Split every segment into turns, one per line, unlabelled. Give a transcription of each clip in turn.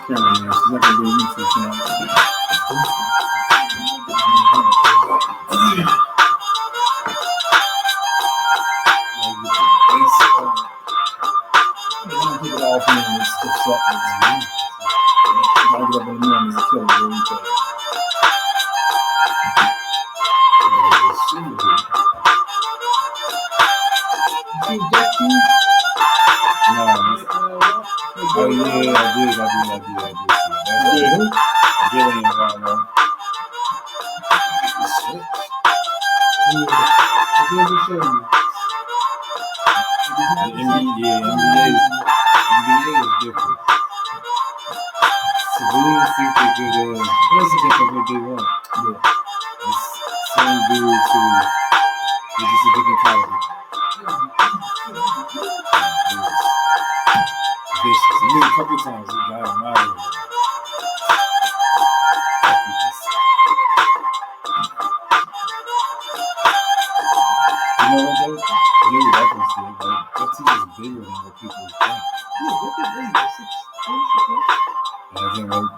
camera, man. She's not gonna be a YouTube channel. Don't take it all from me. It's something. Gotta get up in the morning to kill it. Oh yeah, I did. Giving it right now. NBA is different. Civilians think they good. Let's get what they want. Yeah. It's same dude too. It's just a different caliber. Vicious. I mean, a couple times he got him out of it. You know what though? Really referenced it. Like, that team is bigger than what people think. And I think like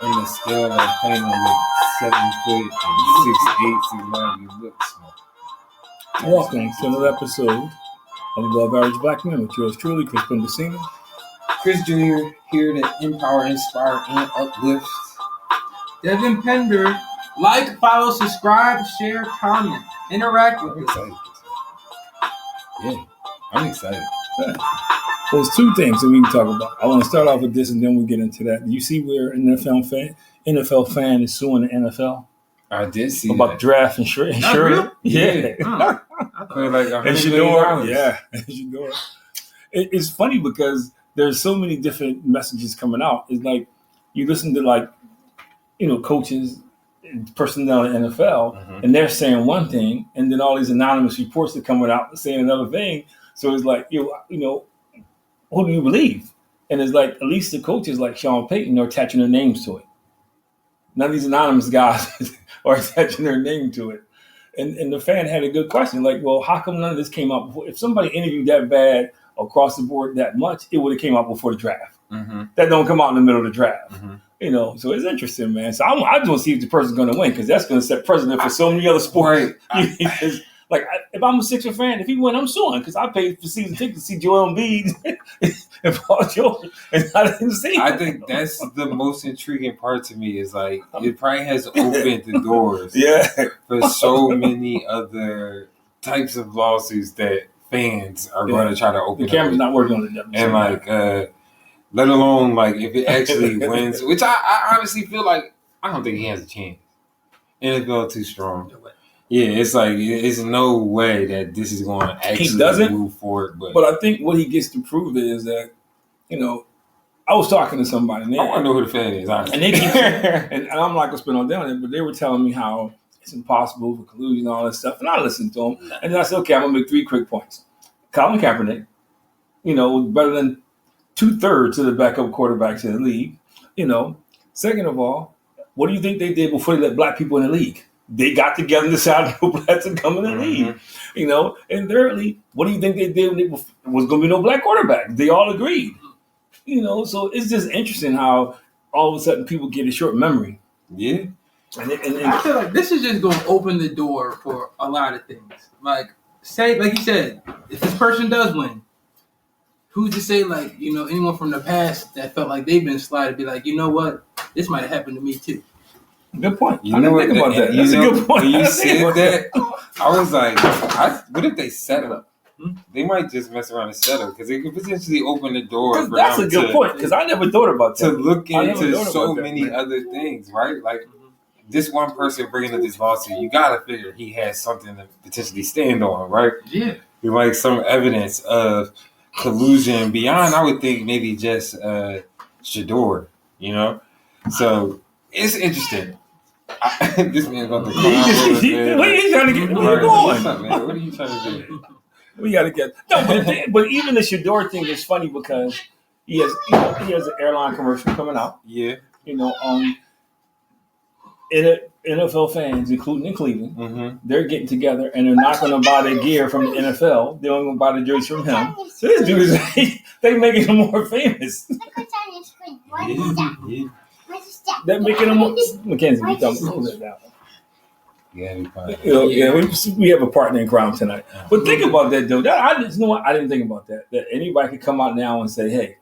on the scale of playing with 7 foot and 6'8", see long, you look small. Welcome to another episode of Above Average Black Men with yours truly, Chris Bundesina.
Chris Jr. here to empower, inspire, and uplift.
Devin Pender. Like, follow, subscribe, share, comment, interact with us.
Yeah, I'm excited.
Yeah. Well, there's two things that we can talk about. I want to start off with this and then we'll get into that. You see where an NFL fan is suing the NFL?
I did see
about
that.
Draft insurance.
Really?
Yeah.
I put like $100 million.
Yeah. It's funny because there's so many different messages coming out. It's like you listen to coaches, personnel in the NFL, and they're saying one thing, and then all these anonymous reports are coming out saying another thing. So it's like, who do you believe? And it's like, at least the coaches like Sean Payton are attaching their names to it. None of these anonymous guys are attaching their name to it. And the fan had a good question, like, well, how come none of this came out before? If somebody interviewed that bad across the board that much, it would have came out before the draft. Mm-hmm. That don't come out in the middle of the draft. Mm-hmm. So it's interesting, man. So I just want to see if the person's going to win because that's going to set precedent for so many other sports. Right. Like, if I'm a Sixer fan, if he win, I'm suing because I paid for season tickets to see Joel Embiid and Paul George, and I didn't see him.
I think that's the most intriguing part to me is like it probably has opened the doors for so many other types of lawsuits that fans are going to try to open.
The camera's not working on it.
And let alone like if it actually wins, which I honestly feel like I don't think he has a chance. NFL too strong. Yeah, it's like it's no way that this is going to actually move forward. But
I think what he gets to prove is that, I was talking to somebody. And
I want to know who the fan is, honestly.
And they keep and I'm not going to spend all day on it, but they were telling me how it's impossible for collusion and all that stuff. And I listened to them. And then I said, okay, I'm going to make 3 quick points. Colin Kaepernick, better than 2/3 of the backup quarterbacks in the league. Second of all, what do you think they did before they let black people in the league? They got together and decided no blacks to come in the league, And thirdly, what do you think they did when there was going to be no black quarterback? They all agreed, So it's just interesting how all of a sudden people get a short memory.
Yeah.
And I feel like this is just going to open the door for a lot of things. Like you said, if this person does win, who's to say, anyone from the past that felt like they've been slighted be like, you know what, this might have happened to me too.
Good point. I didn't think about that. That's a good point.
When you said that, I was like, what if they settle? They might just mess around and settle because it could potentially open the door. For
that's a good point because I never thought about that.
To look into so many other things, right? Like this one person bringing up this lawsuit, you got to figure he has something to potentially stand on, right?
Yeah.
Like some evidence of collusion beyond, I would think, maybe just Shador, So it's interesting. This man's about to cry.
What are you trying to get? Where you going?
What are you trying to do?
We got to get but even the Shador thing is funny because he has an airline commercial coming out.
Yeah.
And NFL fans, including in Cleveland,
Mm-hmm.
they're getting together and they're not going to buy their gear from the NFL. They're only going to buy the jersey from him. So this dude is they making him more famous.
Yeah.
They're making him more. Mackenzie, you tell me, hold that down.
Yeah,
we have a partner in crime tonight. But think about that, though. I didn't think about that. That anybody could come out now and say, "Hey,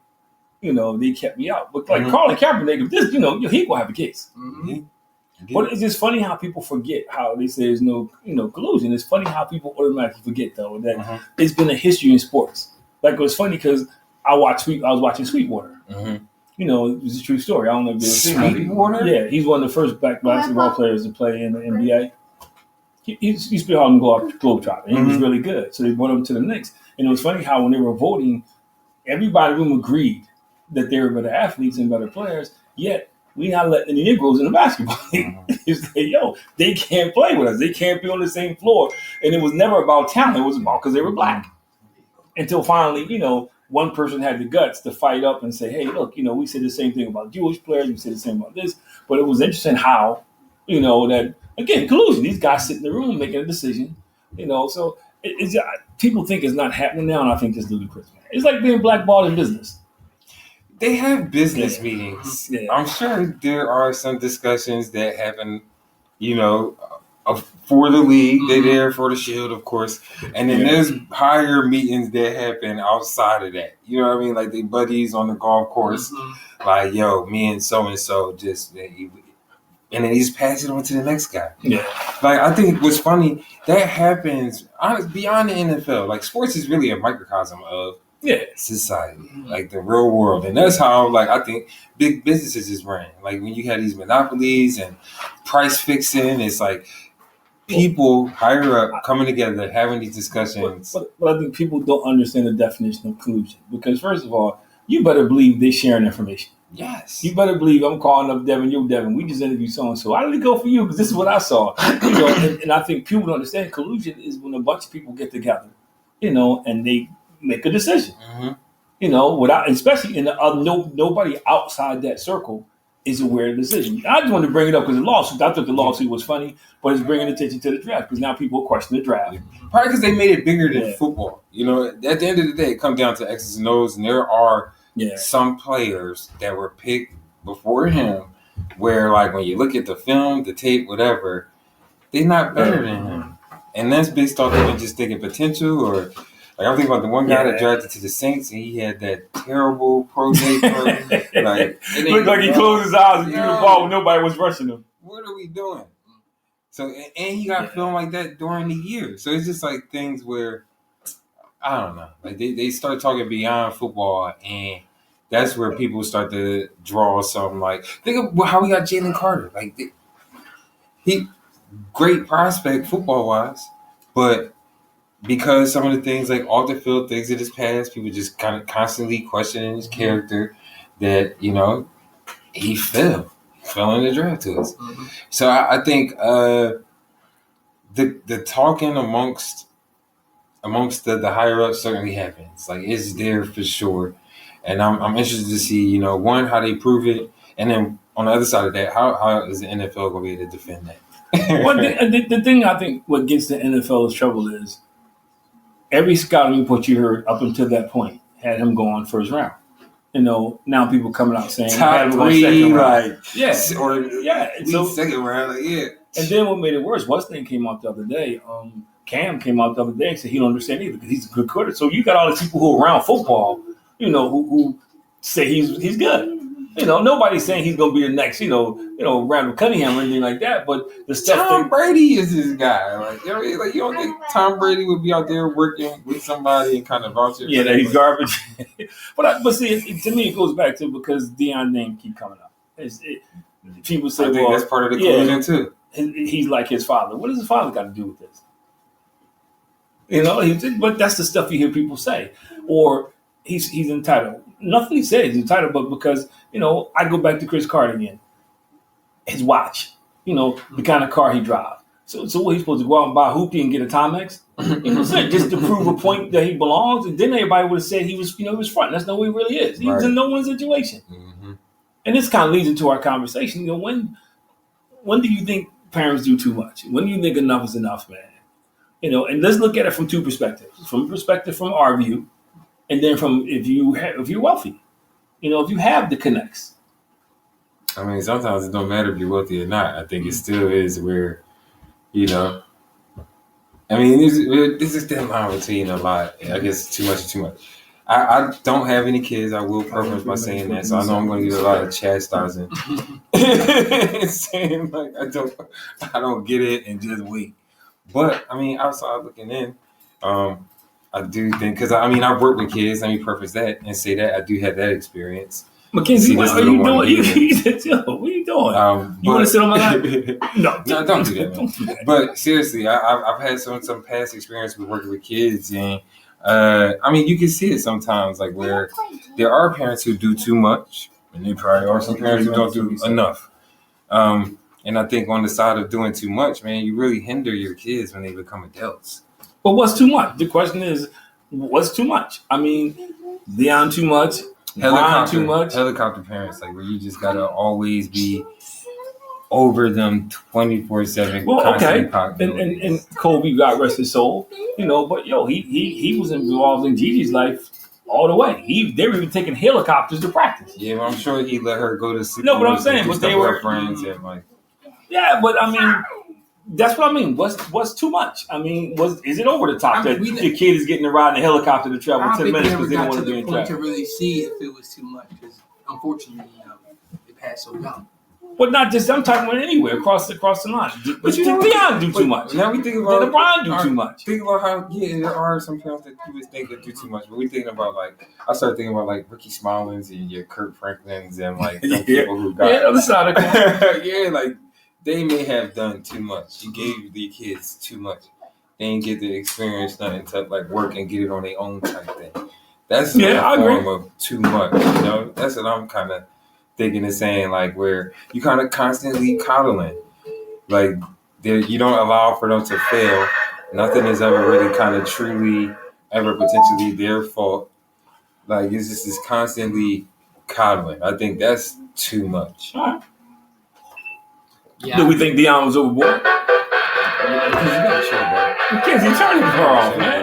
they kept me out." But like Colin Kaepernick, if this, he will have a case.
Mm-hmm.
But it's just funny how people forget how they say there's no, collusion. It's funny how people automatically forget though that it's been a history in sports. Like it was funny because I was watching Sweetwater.
Mm-hmm.
It was a true story. I don't know if you've seen it.
Sweetwater?
Yeah, he's one of the first black basketball players to play in the NBA. He used to be Harlem Globetrotter, and he was really good. So they brought him to the Knicks. And it was funny how when they were voting, everybody in the room agreed that they were better athletes and better players, yet we not letting the Negroes in the basketball league. It's like, they can't play with us. They can't be on the same floor. And it was never about talent. It was about because they were black. Until finally, one person had the guts to fight up and say, hey, look, we said the same thing about Jewish players. We said the same about this. But it was interesting how, that, again, collusion. These guys sit in the room making a decision, So it's people think it's not happening now, and I think it's ludicrous. It's like being blackballed in business.
They have business meetings.
Yeah.
I'm sure there are some discussions that happen, for the league. They're there for the shield, of course. And then there's higher meetings that happen outside of that. You know what I mean? Like they buddies on the golf course. Like, me and so just, and then he just pass it on to the next guy.
Yeah.
Like, I think what's funny, that happens beyond the NFL. Like, sports is really a microcosm of society, like the real world. And that's how, I think big businesses is ran. Like, when you have these monopolies and price fixing, it's like people higher up coming together, having these discussions.
But I think people don't understand the definition of collusion. Because, first of all, you better believe they're sharing information.
Yes.
You better believe I'm calling up Devin, you're Devin. We just interviewed so-and-so. I didn't go for you because this is what I saw. And I think people don't understand collusion is when a bunch of people get together, and they make a decision. Without, especially in nobody outside that circle is aware of the decision. I just wanted to bring it up because the lawsuit. I thought the lawsuit was funny, but it's bringing attention to the draft because now people question the draft.
Probably because they made it bigger than football. At the end of the day, it comes down to X's and O's, and there are some players that were picked before him where, when you look at the film, the tape, whatever, they're not better than him. And that's based off of just thinking potential or... I'm thinking about the one guy that drafted to the Saints, and he had that terrible pro day.
Looked like he closed his eyes and threw the ball when nobody was rushing him.
What are we doing? So, and he got filmed like that during the year. So it's just like things where, I don't know. Like they start talking beyond football, and that's where people start to draw something like, think of how we got Jalen Carter. He great prospect football-wise, but because some of the things off the field things in his past, people just kind of constantly questioning his character that, he fell in the draft to us. So I think the talking amongst the higher ups certainly happens. It's there for sure. And I'm interested to see, one, how they prove it. And then on the other side of that, how is the NFL going to be able to defend that?
The thing I think what gets the NFL's trouble is every scouting report you heard up until that point had him going first round. Now people coming out saying
top three,
second round.
Second round,
And then what made it worse, Weston came out the other day. Cam came out the other day and said he don't understand either because he's a good quarterback. So you got all the people who are around football, who say he's good. Nobody's saying he's going to be the next, Randall Cunningham or anything like that. But the stuff
Tom Brady is this guy. You don't think Tom Brady would be out there working with somebody and kind of vouching?
Yeah, that he's garbage. but see, to me, it goes back to because Deion name keep coming up. People say,
I think that's part of the collusion too.
He's like his father. What does his father got to do with this? But that's the stuff you hear people say, or he's entitled. Nothing he says he's entitled, but because I go back to Chris Carter again. His watch, the kind of car he drives. So what he's supposed to go out and buy a hoopty and get a Timex? Just to prove a point that he belongs. And then everybody would have said he was front. That's not what he really is. He was in no one's situation. And this kind of leads into our conversation. When do you think parents do too much? When do you think enough is enough, man? And let's look at it from two perspectives. From a perspective from our view, and then from if you're wealthy, if you have the connects.
I mean, sometimes it don't matter if you're wealthy or not. I think it still is where, I mean, this is thin line between a lot. I guess too much is too much. I don't have any kids. I will preference by saying that, so I know I'm going to get a lot of chastising, saying like I don't get it and just wait. But I mean, outside looking in, I do think because I've worked with kids. Let me preface that and say that I do have that experience.
Mackenzie, what are you doing? What are you doing? You want to sit on my lap? No,
don't do that, man. Don't do that. But seriously, I've had some past experience with working with kids, and you can see it sometimes, like where there are parents who do too much, and there probably are some parents who don't do enough. And I think on the side of doing too much, man, you really hinder your kids when they become adults.
But what's too much? The question is, what's too much? I mean, Deion too much. Too much.
Helicopter parents, like where you just gotta always be over them 24/7.
Well, okay, and Kobe, God rest his soul, But he was involved in Gigi's life all the way. They were even taking helicopters to practice.
Yeah, well, I'm sure he let her go to sleep.
No, but I'm saying, but they were
friends and like.
Yeah, but I mean, that's what I mean. What's too much? I mean, is it over the top that your kid is getting to ride in a helicopter to travel 10 minutes because they don't want to be in traffic?
To really see if it was too much, because unfortunately, it passed so young.
But not just I'm talking about anywhere across the line. But Deion do too much.
Now we think about
did LeBron do too much.
Think about how there are some parents that you would think that do too much. But we thinking about I started thinking about like Ricky Smallins and your Kurt Franklins and like people who got
other side of
yeah, like. They may have done too much. You gave the kids too much. They didn't get to experience nothing to like work and get it on their own type thing. That's a form of too much. That's what I'm kind of thinking and saying, like where you kind of constantly coddling, like you don't allow for them to fail. Nothing is ever really kind of truly ever potentially their fault. Like it's just this constantly coddling. I think that's too much.
Yeah. Do we think Deion was overboard?
Yeah, because you got to show, bro.
Mackenzie, turn your car off, man.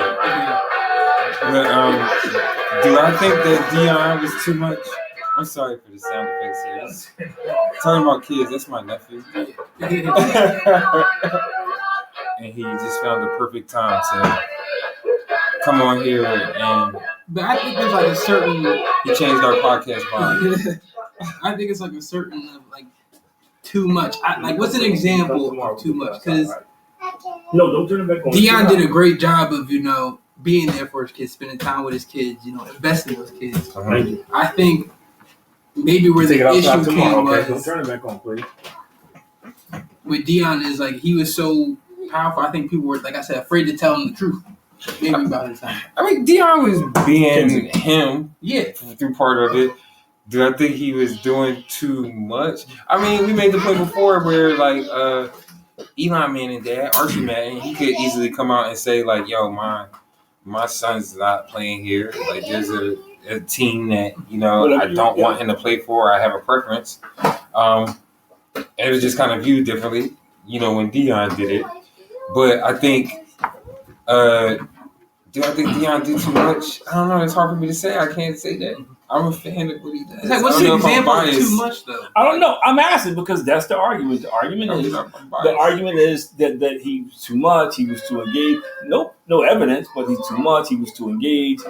But do I think that Deion was too much? I'm sorry for the sound effects here. Talking about kids, that's my nephew. And he just found the perfect time to come on here and.
But I think there's like a certain.
He changed our podcast vibe.
I think it's like a certain like. Too much. What's an example of too much? Because
no, don't turn it back on.
Deion did a great job of being there for his kids, spending time with his kids, investing in his kids. I think maybe where the issue came was.
Don't turn it back on, please.
With Deion is like he was so powerful. I think people were, like I said, afraid to tell him the truth. Maybe about his time.
I mean, Deion was being him.
Yeah,
through part of it. Do I think he was doing too much? I mean, we made the point before where like Eli Manning dad, Archie Manning, he could easily come out and say like, "Yo, my son's not playing here. Like, there's a team that I don't want him to play for. I have a preference." It was just kind of viewed differently, when Deion did it. But I think, do I think Deion did too much? I don't know. It's hard for me to say. I can't say that. I'm a fan of what he does.
Like, what's the example of too much, though?
I don't know. I'm asking because that's the argument. The argument is that he was too much. He was too engaged. No evidence, but he's too much. He was too engaged.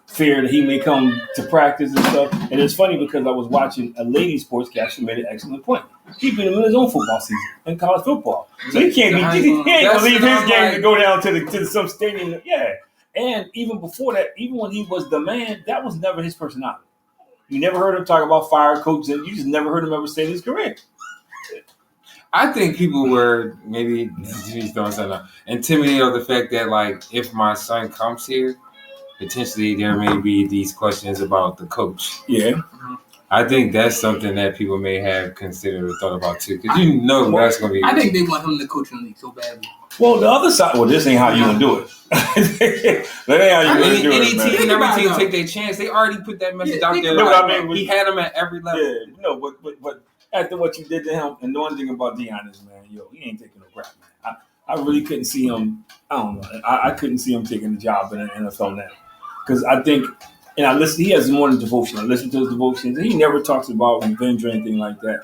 Fear that he may come to practice and stuff. And it's funny because I was watching a ladies' sportscaster who made an excellent point. He been in his own football season in college football, so he can't leave his game to go down to some stadium. Yeah, and even before that, even when he was the man, that was never his personality. You never heard him talk about fire coaches, and you just never heard him ever say in his career.
I think people were maybe intimidated of the fact that, like, if my son comes here, potentially there may be these questions about the coach.
Yeah.
I think that's something that people may have considered or thought about too, because that's going to be.
I think they want him to coach in the league so badly.
Well, the other side. Well, this ain't how you gonna do it. That ain't how you gonna do it, man.
Any team and every team take their chance. They already put that message out there.
No, I mean,
he had them at every level.
Yeah, but after what you did to him. And the one thing about Deion is, man, he ain't taking no crap, man. I really couldn't see him. I don't know. I couldn't see him taking the job in the NFL now, because I think, and I listen. He has more than devotion. I listen to his devotions, and he never talks about revenge or anything like that.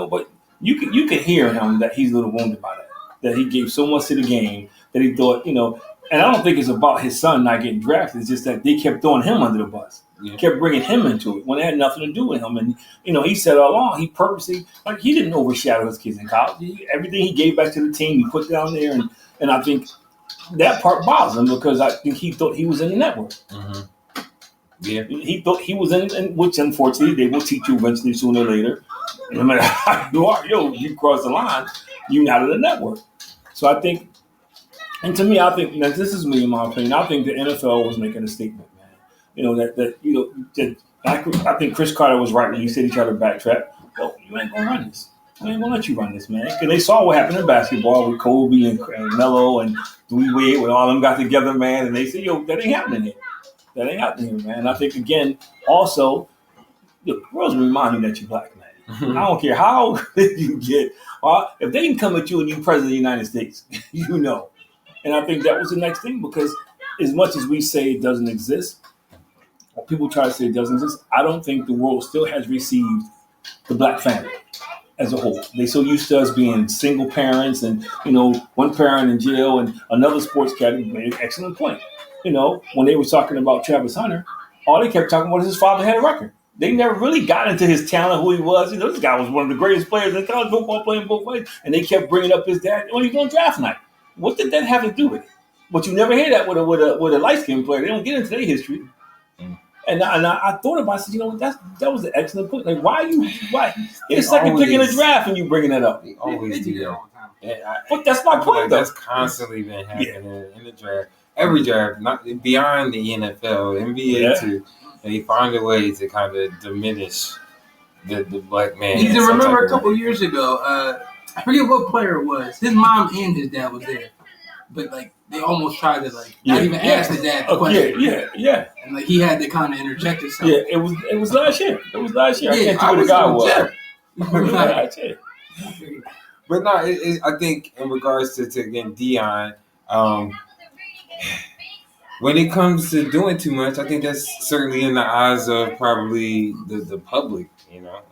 But you can hear him that he's a little wounded by that he gave so much to the game that he thought, and I don't think it's about his son not getting drafted. It's just that they kept throwing him under the bus, kept bringing him into it when it had nothing to do with him. And, he said all along, he purposely, he didn't overshadow his kids in college. Everything he gave back to the team, he put down there. And I think that part bothers him, because I think he thought he was in the network.
Mm-hmm. Yeah.
He thought he was in, which unfortunately they will teach you eventually, sooner or later. No matter how you are, you cross the line, you're not in the network. So I think, and to me, I think, now this is me in my opinion, I think the NFL was making a statement, man. I think Chris Carter was right when he said he tried to backtrack. Yo, you ain't gonna run this. I ain't gonna let you run this, man. Because they saw what happened in basketball with Kobe and Melo and Dwayne Wade, when all of them got together, man, and they said, yo, that ain't happening here. That ain't happening here, man. And I think, again, also, the world's reminding you that you're black, man. I don't care how you get. If they can come at you and you're president of the United States, And I think that was the next thing, because as much as we say it doesn't exist, or people try to say it doesn't exist, I don't think the world still has received the black family as a whole. They so used to us being single parents and, one parent in jail, and another sports category made an excellent point. When they were talking about Travis Hunter, all they kept talking about is his father had a record. They never really got into his talent, who he was. This guy was one of the greatest players in college football, playing both ways. And they kept bringing up his dad. He's on draft night. What did that have to do with it? But you never hear that with a light-skinned player. They don't get into their history. And I thought about it. I said, that was an excellent point. Like, why you're second pick in the draft and you bringing that up?
They always do that.
But that's my point, though.
That's constantly been happening in the draft. Every draft, not beyond the NFL, NBA too. They find a way to kind of diminish the black man.
You can remember a couple years ago, I forget what player it was. His mom and his dad was there, but they almost tried to not even ask the dad the question.
Yeah.
And he had to kind of interject himself.
Yeah, it was last year. I can't tell you what the guy was.
But no, I think in regards to again Deion. When it comes to doing too much, I think that's certainly in the eyes of probably the public.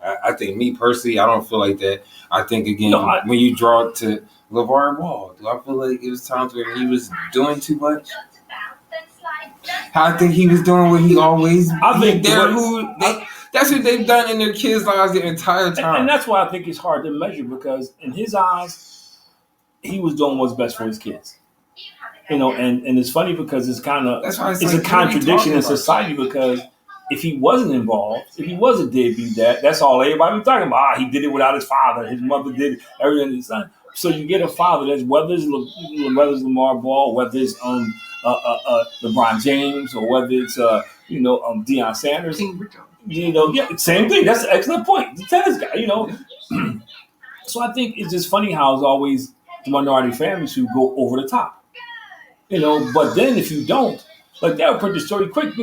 I think, me personally, I don't feel like that. I think, again, when you draw it to LeVar Ball, do I feel like it was times where he was doing too much? I think he was doing what he always. That's what they've done in their kids' lives the entire time.
And that's why I think it's hard to measure, because in his eyes, he was doing what's best for his kids. And it's funny because it's a contradiction in society, because if he wasn't involved, if he was a deadbeat dad, that's all everybody was talking about. He did it without his father. His mother did everything to his son. So you get a father that's, whether it's Lamar Ball, whether it's LeBron James, or whether it's Deion Sanders. Same thing. That's an excellent point. The tennis guy, So I think it's just funny how it's always the minority families who go over the top. But then if you don't, they'll print the story quick,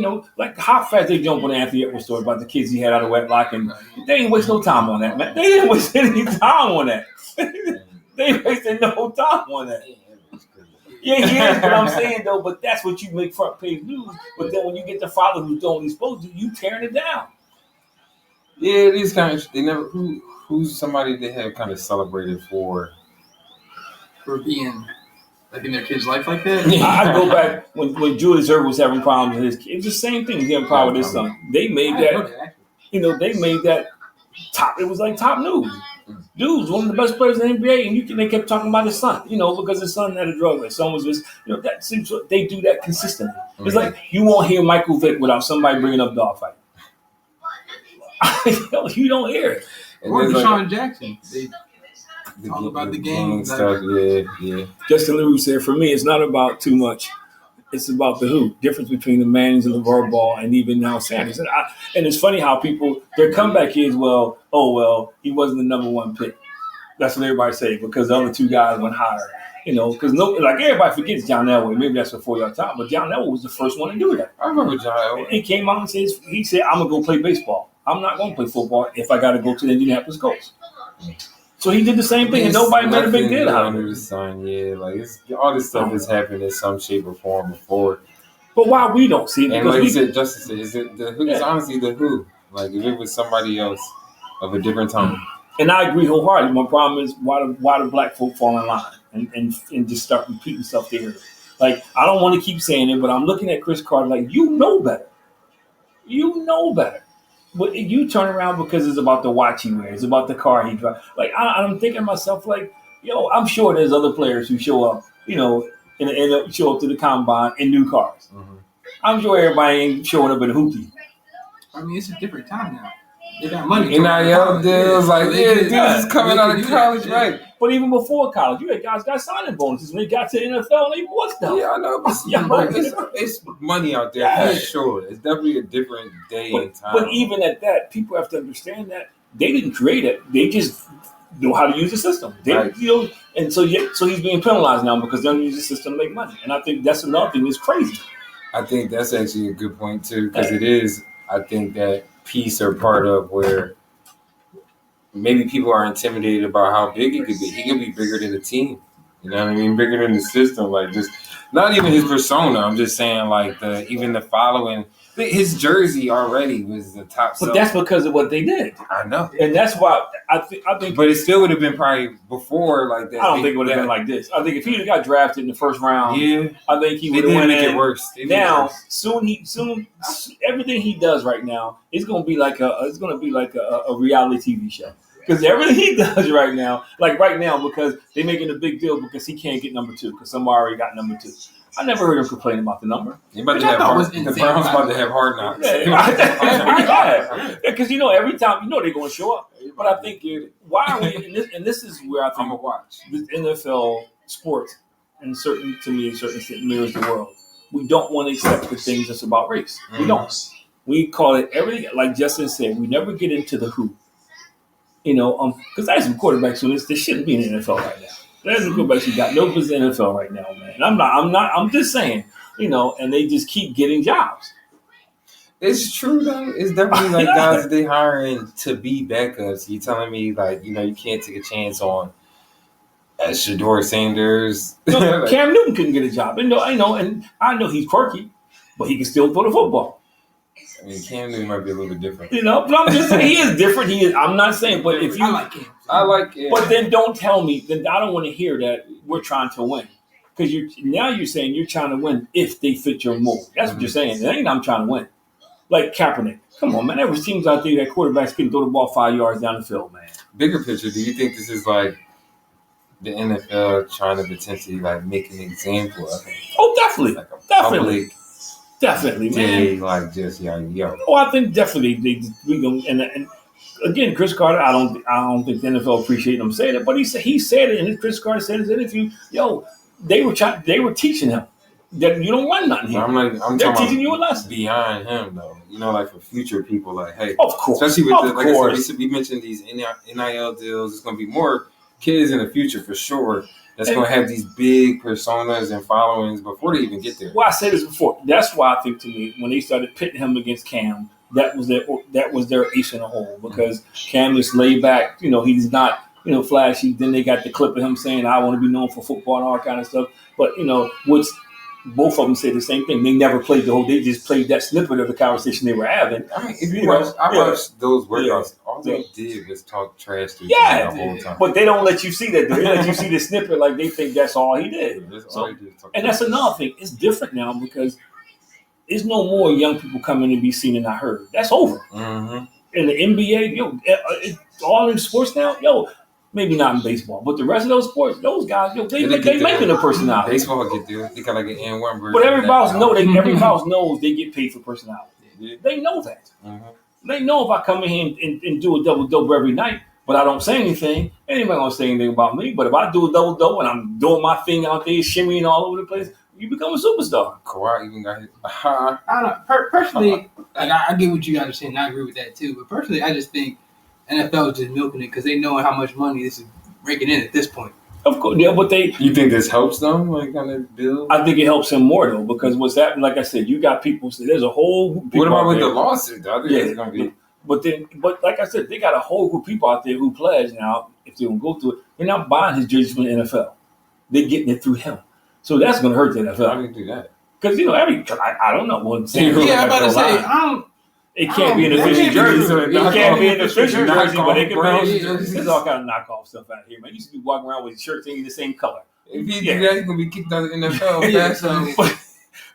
how fast they jump on the Anthony Edwards story about the kids he had out of wedlock, and they didn't waste no time on that, man. They didn't waste any time on that. They wasted no time on that. Yeah, but I'm saying, though, but that's what you make front page news. But then when you get the father who's doing what he's supposed to, you tearing it down.
Yeah, these kind of, they never, who's somebody they have kind of celebrated for
being in their kid's life like that?
I go back when Julius Erving was having problems with his kid. It's the same thing. He's having problems with his son. They made that. They made that top. It was like top news. Dude's one of the best players in the NBA, and they kept talking about his son. Because his son had a drug. Son was just. That seems they do that consistently. It's like you won't hear Michael Vick without somebody bringing up dog fight. You don't hear it.
Or Deshaun Jackson. They talk about the game
stuff. Yeah.
Justin LaRue said, for me, it's not about too much. It's about the who. Difference between the Mannings and LeVar Ball, and even now Sanders. And it's funny how their comeback is, he wasn't the number one pick. That's what everybody say, because the other two guys went higher. Because everybody forgets John Elway. Maybe that's before your time, but John Elway was the first one to do that.
I remember John Elway.
He came out and he said, I'm going to go play baseball. I'm not going to play football if I got to go to the Indianapolis Colts. So he did the same thing, and nobody made a big deal out of
under the
it.
sun. Yeah, like all this stuff has happened in some shape or form before.
But why we don't see it?
And like you said, Justice said, is it the who? It's honestly the who. Like if it was somebody else of a different time.
And I agree wholeheartedly. My problem is why do black folk fall in line and just start repeating stuff there. Like I don't want to keep saying it, but I'm looking at Chris Carter like you know better. You know better. But you turn around because it's about the watch he wears, it's about the car he drives. Like I'm thinking to myself, like, I'm sure there's other players who show up, and show up to the combine in new cars. Mm-hmm. I'm sure everybody ain't showing up in a hoopty.
I mean, it's a different time now. They got money.
NIL deals, dudes is coming out of college, right?
But even before college, you had guys got signing bonuses when they got to the NFL and they bought stuff.
Yeah, I know. But it's money out there for sure. It's definitely a different day and time.
But even at that, people have to understand that they didn't create it. They just know how to use the system. Right. And so he's being penalized now because they don't use the system to make money. And I think that's another thing that's crazy.
I think that's actually a good point too, because it is. I think that piece or part of where maybe people are intimidated about how big he could be. He could be bigger than the team. You know what I mean? Bigger than the system. Like just not even his persona. I'm just saying even the following. His jersey already was the top.
But that's because of what they did.
I know,
and that's why I think.
But it still would have been probably before like that.
I don't think it would have been like this. I think if he got drafted in the first round, I think he would have went in. It worse. Now, soon everything he does right now is going to be like a reality TV show. Because everything he does right now, because they're making a big deal because he can't get number 2 because somebody already got number 2. I never heard him complain about the number.
The Browns about to have hard knocks.
Because every time they're going to show up. But I think why are we? And this is where I think
I'm gonna watch
this NFL sports, and certain extent mirrors the world. We don't want to accept the things that's about race. We don't. We call it everything. Like Justin said, we never get into the who. Because I have some quarterbacks who this shouldn't be in the NFL right now. There's some quarterbacks who got no business in the NFL right now, man. And I'm just saying, and they just keep getting jobs.
It's true though. It's definitely guys they hiring to be backups. You telling me you can't take a chance on Shador Sanders.
Cam Newton couldn't get a job. And I know he's quirky, but he can still throw the football.
I mean, Cam Newton might be a little bit different.
But I'm just saying he is different. I'm not saying, but if you,
I like him.
But then don't tell me. Then I don't want to hear that we're trying to win, because you're saying you're trying to win if they fit your mold. That's what you're saying. It ain't I'm trying to win. Like Kaepernick, come on, man. There was teams out there that quarterbacks couldn't throw the ball 5 yards down the field, man.
Bigger picture, do you think this is the NFL trying to potentially make an example of it?
Oh, definitely, definitely. Definitely, man. Oh, I think definitely and again, Chris Carter. I don't think the NFL appreciate him saying it, but he said it, and Chris Carter said in his interview, they were teaching him that you don't run nothing here. They're teaching you a lesson
behind him, though. For future people, hey,
of course,
especially with I said, we mentioned these NIL deals. It's going to be more kids in the future for sure. That's going to have these big personas and followings before they even get there.
Well, I said this before. That's why I think, to me, when they started pitting him against Cam, that was their ace in the hole, because Cam is laid back. He's not flashy. Then they got the clip of him saying, "I want to be known for football" and all kind of stuff. But what's both of them say the same thing. They never played the whole. They just played that snippet of the conversation they were having.
I mean, if you watched those workouts. All they did was talk trash to each other the whole time.
But they don't let you see that. They let you see the snippet like they think that's all he did. And that's another thing. It's different now because there's no more young people coming to be seen and not heard. That's over. Mm-hmm. In the NBA, all in sports now, maybe not in baseball, but the rest of those sports, those guys, they making a personality.
Baseball get there. They got an N1 version.
But everybody knows they get paid for personality. Yeah. They know that. Mm-hmm. They know if I come in here and do a double-double every night, but I don't say anything, anybody gonna say anything about me. But if I do a double-double and I'm doing my thing out there, shimmying all over the place, you become a superstar.
Kawhi even got hit.
I don't know. Personally, I get what you guys are saying. I agree with that too. But personally, I just think NFL is just milking it because they know how much money this is raking in at this point.
Of course, yeah, but
You think this helps them, kind of build?
I think it helps him more though, because what's happening, like I said, you got people. So there's a whole.
What about with the lawsuit? I think it's gonna be.
But like I said, they got a whole group of people out there who pledge now. If they don't go through it, they're not buying his jersey from the NFL. They're getting it through him. So that's going to hurt the NFL.
How do you do that?
Because I don't know. Well,
I'm about to say,
it can't be an official jersey.
So
It can't be an official jersey, but it
knockoff
can be.
jerseys.
There's all kind of knockoff stuff out here, man. You used to be walking around with shirts in the same color.
If you do that, you're gonna be kicked out of the NFL.
Yeah.
So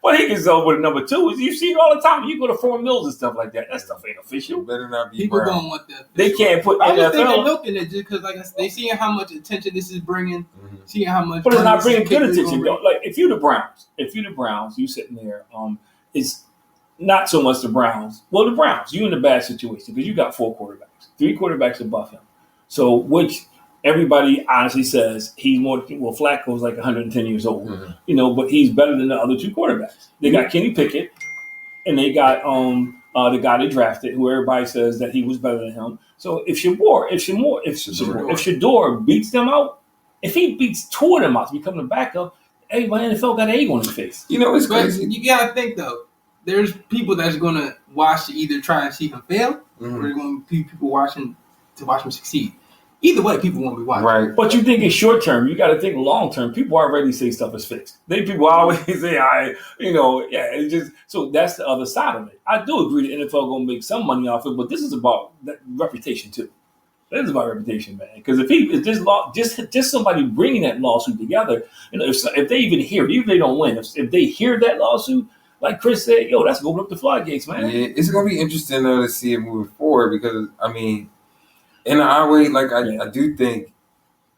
But he gets over with number 2. You see it all the time. You go to Foreign Mills and stuff like that. That stuff ain't official.
better not be
people
brown.
don't want that.
They can't put
I was thinking
NFL.
milking it just because, like, they seeing how much attention this is bringing, seeing how much.
But it's not
money
bringing
this
good
kicker is
attention
gonna
though. Like if you're the Browns, you sitting there. It's not so much the Browns. Well, the Browns, you in a bad situation because you got 4 quarterbacks, 3 quarterbacks above him. So which everybody honestly says he's more. Well, Flacco's like 110 years old, but he's better than the other 2 quarterbacks. They got Kenny Pickett, and they got the guy they drafted, who everybody says that he was better than him. So if Shador beats them out, if he beats 2 of them out to become the backup, everybody in the NFL got an egg on his face.
You know, it's
But
crazy.
you gotta think though. There's people that's gonna watch to either try and see him fail, or there's gonna be people watching to watch him succeed. Either way, people won't be watching.
Right.
But you think it's short term. You got to think long term. People already say stuff is fixed. People always say, it's just so that's the other side of it. I do agree the NFL gonna make some money off it, but this is about that reputation too. This is about reputation, man. Because if just somebody bringing that lawsuit together, if they even hear it, even if they don't win, if they hear that lawsuit, like Chris said, that's going to open up the floodgates, man.
Yeah, it's gonna be interesting though to see it moving forward because I mean, in our way, like I do think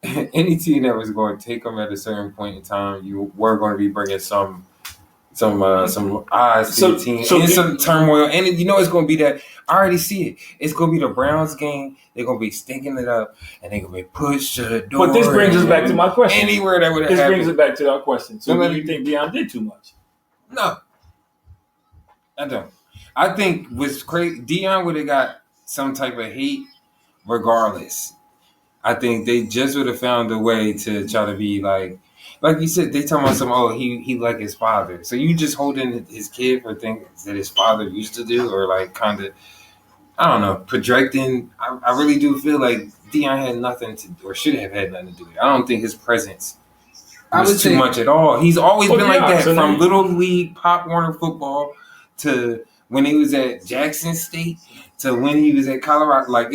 any team that was going to take them at a certain point in time, you were going to be bringing some eyes to the team and some turmoil, and it's going to be that. I already see it. It's going to be the Browns game. They're going to be stinking it up, and they're going to be pushed to the door.
But this brings us back to my question.
Anywhere that would have happened.
This brings us back to our question. So do you think Deion did too much?
No, I don't. I think what's crazy, Deion would have got some type of hate regardless. I think they just would have found a way to try to be like you said, they talking about he like his father. So you just holding his kid for things that his father used to do, or like kind of, I don't know, projecting. I really do feel like Deion had nothing to, or should have had nothing to do with it. I don't think his presence was too much at all. He's always been like that, from Little League, Pop Warner football, to when he was at Jackson State, to when he was at Colorado. Like,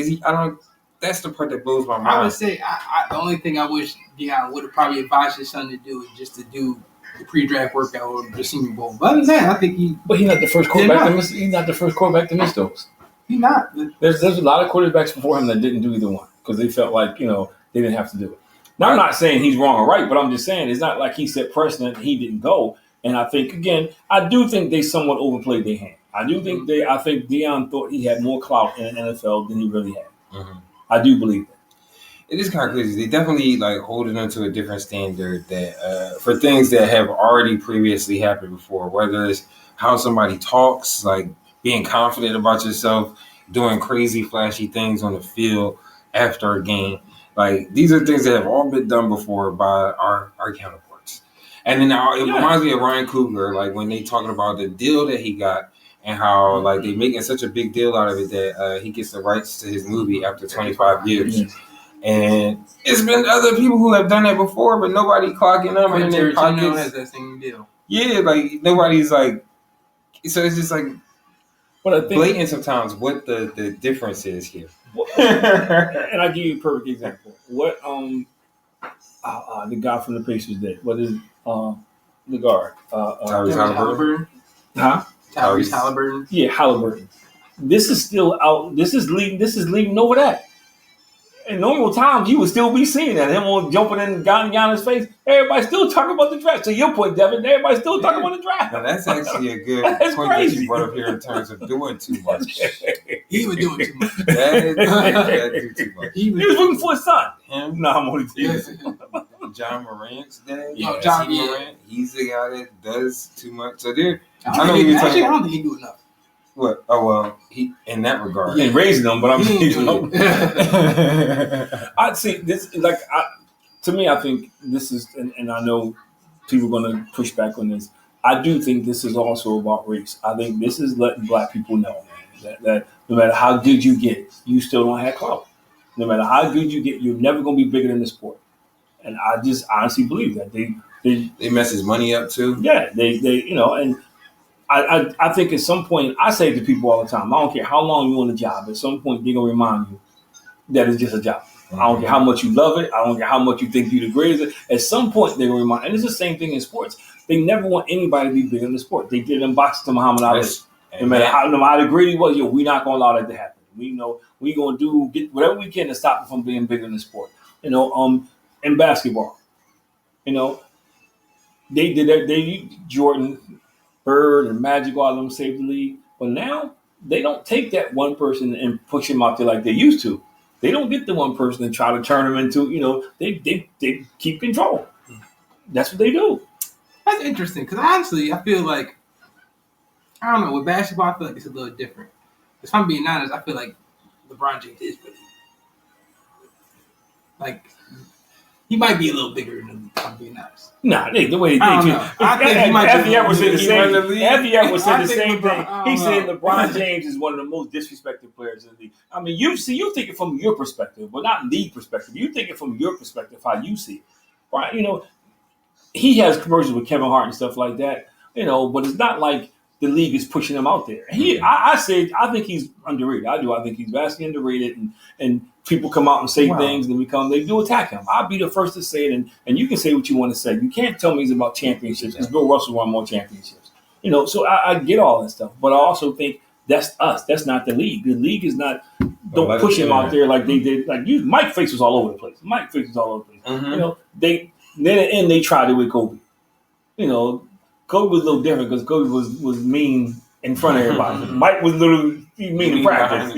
that's the part that blows my mind.
I would say the only thing I wish Deion would have probably advised his son to do is just to do the pre-draft workout or the Senior Bowl. But other than that, I think
But he's not the first quarterback to miss. He's not the first quarterback to miss those.
He's not.
There's a lot of quarterbacks before him that didn't do either one because they felt like they didn't have to do it. Now I'm not saying he's wrong or right, but I'm just saying it's not like he set precedent and he didn't go. And I think I do think they somewhat overplayed their hand. I think Deion thought he had more clout in the NFL than he really had.
Mm-hmm.
I do believe that.
It is kind of crazy. They definitely holding them to a different standard that for things that have already previously happened before, whether it's how somebody talks, like being confident about yourself, doing crazy, flashy things on the field after a game. Like, these are things that have all been done before by our counterparts. And then it reminds me of Ryan Coogler, like when they talking about the deal that he got, and how they making such a big deal out of it that he gets the rights to his movie after 25 years. Mm-hmm. And it's been other people who have done that before, but nobody clocking them in their pockets.
Has that same deal.
Yeah, nobody's so it's just blatant sometimes what the difference is here.
And I'll give you a perfect example. What the guy from the Pacers did? What is the guard?
Tyrese Halliburton.
Huh?
Tyrese Halliburton.
Yeah, Halliburton. This is still out. This is leading over that. In normal times, you would still be seeing that. Him on jumping in Giannis' face. Everybody's still talking about the draft. To your point, Devin, everybody's still talking about the draft.
Now, that's actually a good point
crazy.
That you brought up here in terms of doing too much.
He was doing too much.
That do too much.
He was looking for his son.
Him?
No, I'm only teasing.
John Morant's dad.
Yeah, John
Morant. He's the guy that does too much. So there.
I don't think he do enough.
What? Oh, well, he in that regard.
He ain't raising them, but I'm teasing them. I'd say this, to me, I think this is, and I know people are going to push back on this. I do think this is also about race. I think this is letting black people know, man. That no matter how good you get, you still don't have clout. No matter how good you get, you're never going to be bigger than the sport. And I just honestly believe that
they mess his money up too.
Yeah, they and I think at some point, I say to people all the time, I don't care how long you're on the job, at some point they're going to remind you that it's just a job. I don't care how much you love it. I don't care how much you think you're the greatest. At some point, they're going to remind, and it's the same thing in sports. They never want anybody to be bigger in the sport. They did in boxing to Muhammad Ali. No matter how great he was, we're not going to allow that to happen. We're going to get whatever we can to stop him from being bigger in the sport. In basketball, they did that. They Jordan, Bird, and Magic, all of them saved the league. But now they don't take that one person and push him out there like they used to. They don't get the one person and try to turn him into, they keep control. That's what they do.
That's interesting because honestly, I feel like, I don't know, with basketball, I feel like it's a little different. If I'm being honest, I feel like LeBron James is big. Like, he might be a little bigger than, if I'm being honest.
Nah, the way he
thinks.
After Edwards said the same thing. He said LeBron James is one of the most disrespected players in the league. I mean, you think it from your perspective, but not league perspective. You think it from your perspective, how you see it. Right? He has commercials with Kevin Hart and stuff like that, but it's not like the league is pushing him out there. I think he's underrated. I do. I think he's vastly underrated, and people come out and say things, and they do attack him. I'll be the first to say it, and you can say what you want to say. You can't tell me he's about championships because Bill Russell won more championships. So I get all that stuff, but I also think that's us. That's not the league. The league is not. Don't push him out there like they did. Like Mike Face was all over the place. Mm-hmm. Then at the end they tried it with Kobe. Kobe was a little different because Kobe was mean in front of everybody. Mike was a little mean in practice.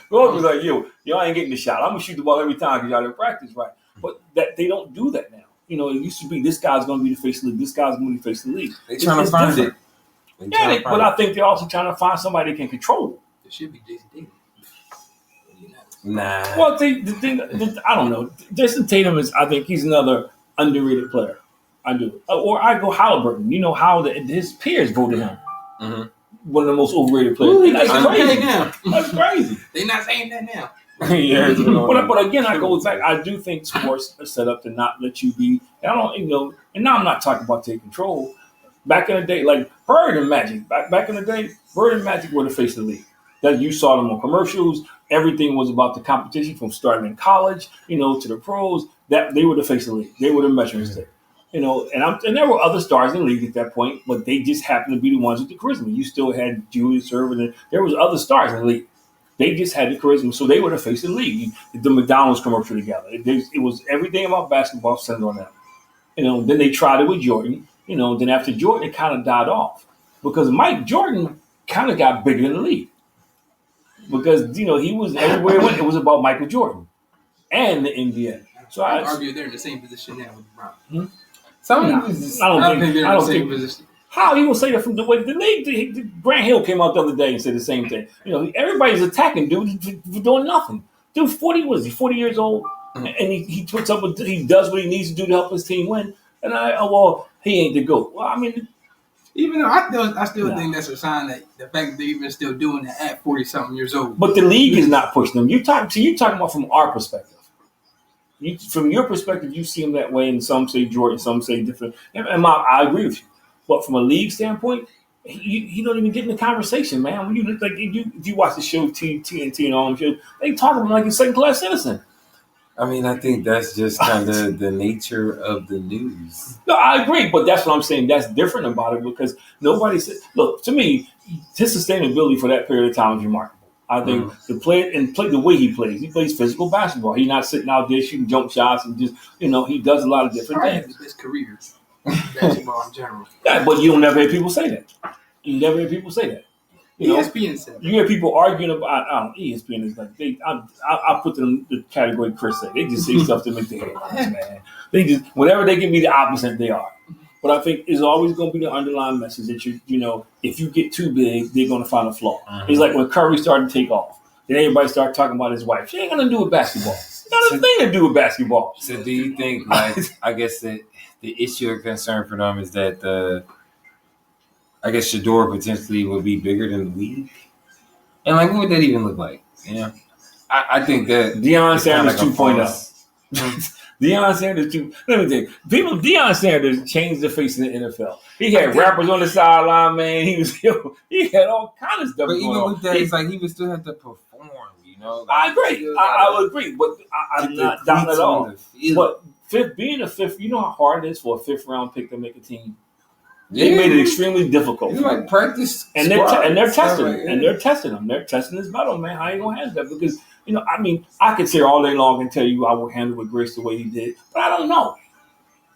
Kobe was like, y'all ain't getting the shot. I'm gonna shoot the ball every time because y'all didn't practice right. But that they don't do that now. It used to be this guy's gonna be the face of the league. This guy's gonna be the face of the league.
They trying to find it.
But I think they're also trying to find somebody that can control it.
It should be Jason Tatum.
Nah.
Well, the thing, I don't know. Jason Tatum I think he's another underrated player. I do. Or I go Halliburton. How his peers voted him. Mm-hmm. One of the most overrated players.
Ooh,
that's crazy. That's crazy.
They're not saying that now.
Yeah, but again, I go back. I do think sports are set up to not let you be. And I don't, and now I'm not talking about take control. Back in the day, like Bird and Magic. Back in the day, Bird and Magic were the face of the league. That you saw them on commercials. Everything was about the competition from starting in college, to the pros. That they were the face of the league. They were the measuring stick. And there were other stars in the league at that point, but they just happened to be the ones with the charisma. You still had Julius Erving, and there was other stars in the league. They just had the charisma, so they were the face of the league. The McDonald's commercial together. It was everything about basketball centered on them. Then they tried it with Jordan. Then after Jordan, it kind of died off because Mike Jordan kind of got bigger in the league because he was everywhere he went. It was about Michael Jordan and the NBA. So
I argue they're in the same position now with LeBron.
I don't think they're in the same position. How he will say that from the way the league? Grant Hill came out the other day and said the same thing. Everybody's attacking dude for doing nothing. Dude, 40 years old, and he puts up he does what he needs to do to help his team win. And he ain't the GOAT. Well, I mean,
even though I still think that's a sign that the fact that they're even still doing that at 40-something years old.
But the league is not pushing them. You're talking about from our perspective. From your perspective, you see him that way, and some say Jordan, some say different. And I agree with you. But from a league standpoint, he don't even get in the conversation, man. When if you watch the show TNT and all them shows, they talk about him like a second-class citizen.
I mean, I think that's just kind of the nature of the news.
No, I agree, but that's what I'm saying. That's different about it because nobody said. Look, to me, his sustainability for that period of time is remarkable. I think the way he plays physical basketball. He's not sitting out there shooting jump shots and just he does a lot of different things.
His career, basketball in general.
Yeah, but you don't never hear people say that.
ESPN said.
You hear people arguing about. ESPN is like I put them in the category Chris said. They just say stuff to make the headlines, man. They just whenever they can be the opposite, they are. But I think it's always going to be the underlying message that if you get too big, they're going to find a flaw. Mm-hmm. It's like when Curry started to take off. Then everybody started talking about his wife. She ain't going to do with basketball. It's not a thing to do with basketball.
So do you think, I guess the issue or concern for them is that Shador potentially would be bigger than the league? And like, what would that even look like? You know, I think that
Deion Sanders
like
2.0. Deion Sanders 2. Let me tell you, Deion Sanders changed the face of the NFL. He had rappers on the sideline, man. He had all kinds of stuff.
But even with that, it's like he would still have to perform. You know, like,
I agree. I would agree, but I'm not down at all. But being a fifth, you know how hard it is for a fifth round pick to make a team. They made it extremely difficult.
It's like practice,
and they're testing him, and they're testing him. They're testing his metal, man. I ain't gonna handle that because I mean, I could sit all day long and tell you I would handle with grace the way he did, but I don't know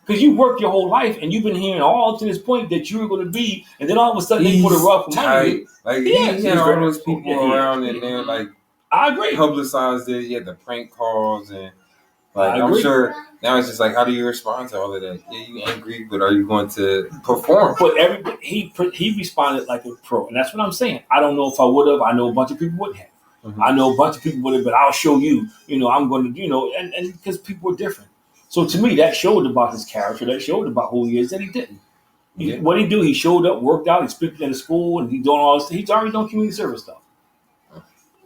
because you worked your whole life and you've been hearing all to this point that you were going to be, and then all of a sudden they put a rug from under you.
Like he had all those people around and they're like,
I agree,
publicized it. You had the prank calls and like I'm sure. Now it's just like, how do you respond to all of that? Yeah, you angry, but are you going to perform?
But he responded like a pro, and that's what I'm saying. I don't know if I would have. I know a bunch of people wouldn't have. Mm-hmm. I know a bunch of people would have, but I'll show you. I'm going to, and because people are different. So to me, that showed about his character. That showed about who he is. That he didn't. What he do? He showed up, worked out, he speaking in the school, and he's doing all this. He's already done community service stuff.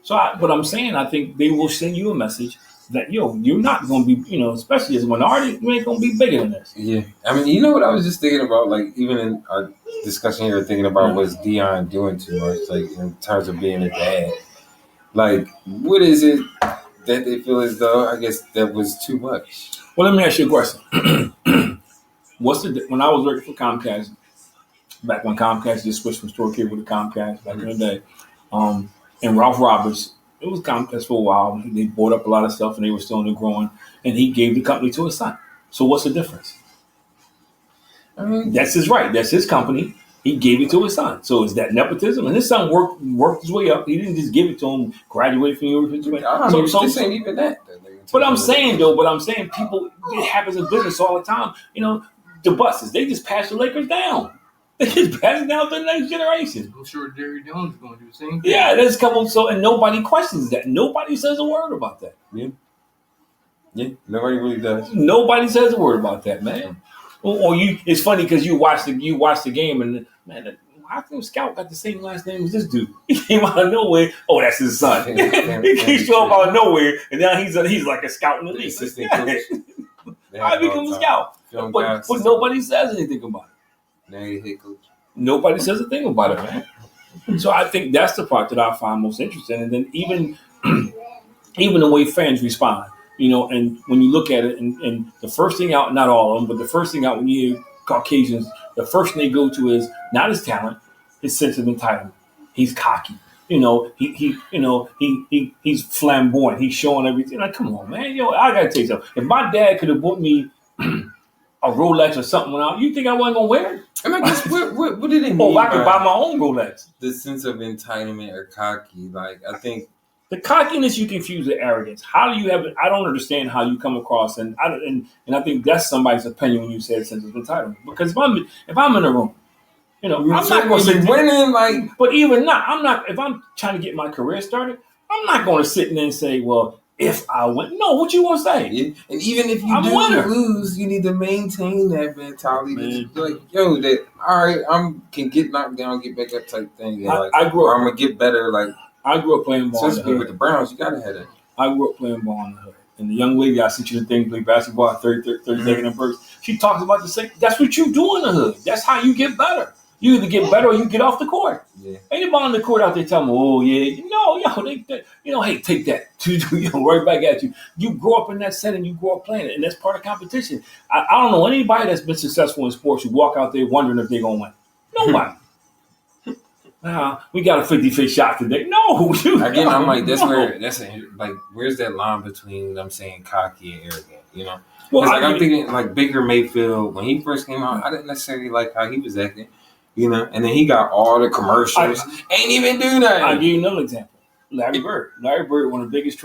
So what I'm saying, I think they will send you a message that you're not going to be, especially as a minority, you ain't going to be bigger than this.
Yeah, I mean, you know what I was just thinking about, like even in our discussion here, thinking about was Deion doing too much, like in terms of being a dad. Like, what is it that they feel as though I guess that was too much?
Well, let me ask you a question. When I was working for Comcast, back when Comcast just switched from store cable to Comcast back in the day, and Ralph Roberts. It was Comcast for a while. They bought up a lot of stuff, and they were still in the growing. And he gave the company to his son. So what's the difference? I mean, that's his right. That's his company. He gave it to his son. So is that nepotism? And his son worked his way up. He didn't just give it to him. Graduated from university.
This ain't even that.
But I'm saying people. It happens in business all the time. The buses. They just pass the Lakers down. They just pass it down to the next generation.
I'm sure Jerry Jones is going to do the same thing.
Yeah, there's a couple. And nobody questions that. Nobody says a word about that.
Yeah, nobody really does.
Nobody says a word about that, man. Or you. It's funny because you watch the game and man, how come Scout got the same last name as this dude? He came out of nowhere. Oh, that's his son. He came show up out of nowhere, and now he's like a scout in the league.
Assistant coach.
I become a scout, but nobody says anything about it. Nobody says a thing about it, man. So I think that's the part that I find most interesting. And then even the way fans respond, and when you look at it, and the first thing out, not all of them, but the first thing out when you hear Caucasians, the first thing they go to is not his talent, his sense of entitlement. He's cocky. He's flamboyant. He's showing everything. Like, come on, man. I gotta tell you something. If my dad could have bought me a Rolex or something out, you think I wasn't gonna wear it?
And I guess what did they mean?
Oh, I could buy my own Rolex.
The sense of entitlement or cocky, like I think
the cockiness you confuse with arrogance. How do you have it? I don't understand how you come across, and I think that's somebody's opinion when you say a sense of entitlement. Because if I'm in a room, I'm not going to sit
winning like.
But even not, I'm not. If I'm trying to get my career started, I'm not going to sit in there and say, well, if I win. No, what you want to say?
And even if you lose, you need to maintain that mentality. Like, yo, that all right, can get knocked down, get back up type thing.
I grew up.
I'm gonna get better. Like
I grew up playing ball.
Especially with the Browns, you gotta have that.
I grew up playing ball in the hood. And the young lady I sent you the thing, play basketball at 32nd and Burst. She talks about the same. That's what you do in the hood. That's how you get better. You either get better or you get off the court. Yeah. Ain't nobody on the court out there telling me, oh, yeah. No, hey, take that. Right back at you. You grow up in that setting. You grow up playing it. And that's part of competition. I don't know anybody that's been successful in sports who walk out there wondering if they're going to win. Nobody. We got a 50-50 shot today. No.
Again, I'm like, where's that line between them saying cocky and arrogant, Well, I'm thinking like Baker Mayfield, when he first came out, I didn't necessarily like how he was acting. And then he got all the commercials. Ain't even do nothing.
I'll give you another example. Larry Bird. Larry Bird, one of the biggest